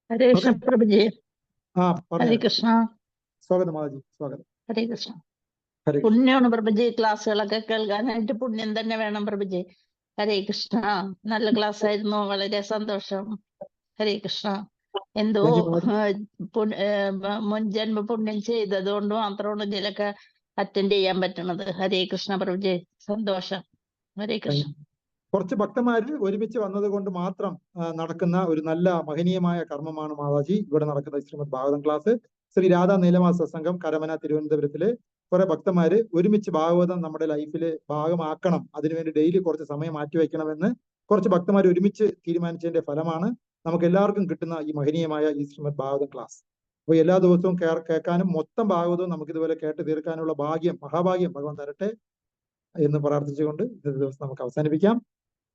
ഹരേ കൃഷ്ണ പ്രഭുജി. ഹരേ കൃഷ്ണ. സ്വാഗതം മാതാജി, സ്വാഗതം. ഹരേ കൃഷ്ണ. ഹരേ പുണ്യമാണ് പ്രഭുജി, ക്ലാസ്സുകളൊക്കെ കേൾക്കാനായിട്ട് പുണ്യം തന്നെ വേണം പ്രഭുജി. ഹരേ കൃഷ്ണ. നല്ല ക്ലാസ് ആയിരുന്നു, വളരെ സന്തോഷം. ഹരേ കൃഷ്ണ. എന്തോ മുൻജന്മ പുണ്യം ചെയ്തത് കൊണ്ട് മാത്രമാണ് ഇതിലൊക്കെ അറ്റൻഡ് ചെയ്യാൻ പറ്റണത്. ഹരേ കൃഷ്ണ പ്രഭുജി, സന്തോഷം. ഹരേ കൃഷ്ണ. കുറച്ച് ഭക്തന്മാര് ഒരുമിച്ച് വന്നത് കൊണ്ട് മാത്രം നടക്കുന്ന ഒരു നല്ല മഹനീയമായ കർമ്മമാണ് മാതാജി ഇവിടെ നടക്കുന്ന ശ്രീമദ് ഭാഗവതം ക്ലാസ്. ശ്രീ രാധാ നീലമാസ സംഘം കരമന തിരുവനന്തപുരത്തില് കുറെ ഭക്തന്മാര് ഒരുമിച്ച് ഭാഗവതം നമ്മുടെ ലൈഫിൽ ഭാഗമാക്കണം, അതിനുവേണ്ടി ഡെയിലി കുറച്ച് സമയം മാറ്റിവെക്കണമെന്ന് കുറച്ച് ഭക്തന്മാർ ഒരുമിച്ച് തീരുമാനിച്ചതിന്റെ ഫലമാണ് നമുക്ക് എല്ലാവർക്കും കിട്ടുന്ന ഈ മഹനീയമായ ഈ ശ്രീമദ് ഭാഗവതം ക്ലാസ്. അപ്പോൾ എല്ലാ ദിവസവും കേൾക്കാനും മൊത്തം ഭാഗവതവും നമുക്ക് ഇതുപോലെ കേട്ട് തീർക്കാനുള്ള ഭാഗ്യം, മഹാഭാഗ്യം ഭഗവാൻ തരട്ടെ എന്ന് പ്രാർത്ഥിച്ചുകൊണ്ട് ഇന്നത്തെ ദിവസം നമുക്ക് അവസാനിപ്പിക്കാം.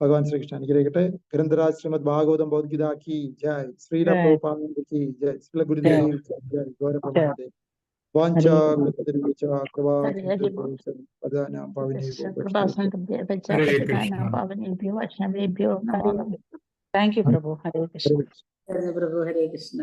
ഭഗവാൻ ശ്രീകൃഷ്ണൻ അനുഗ്രഹിക്കട്ടെ. ഗ്രന്ഥരാജ് ശ്രീമദ് ഭാഗവതം ഭഗവത്ഗീത കി ജയ്. ശ്രീല പ്രഭുപാദ കി ജയ്. ശ്രീല ഗുരുദേവ് ജയ്. ഗൗരവ താങ്ക് യു പ്രഭു. ഹരേ കൃഷ്ണ. പ്രഭു ഹരേ കൃഷ്ണ.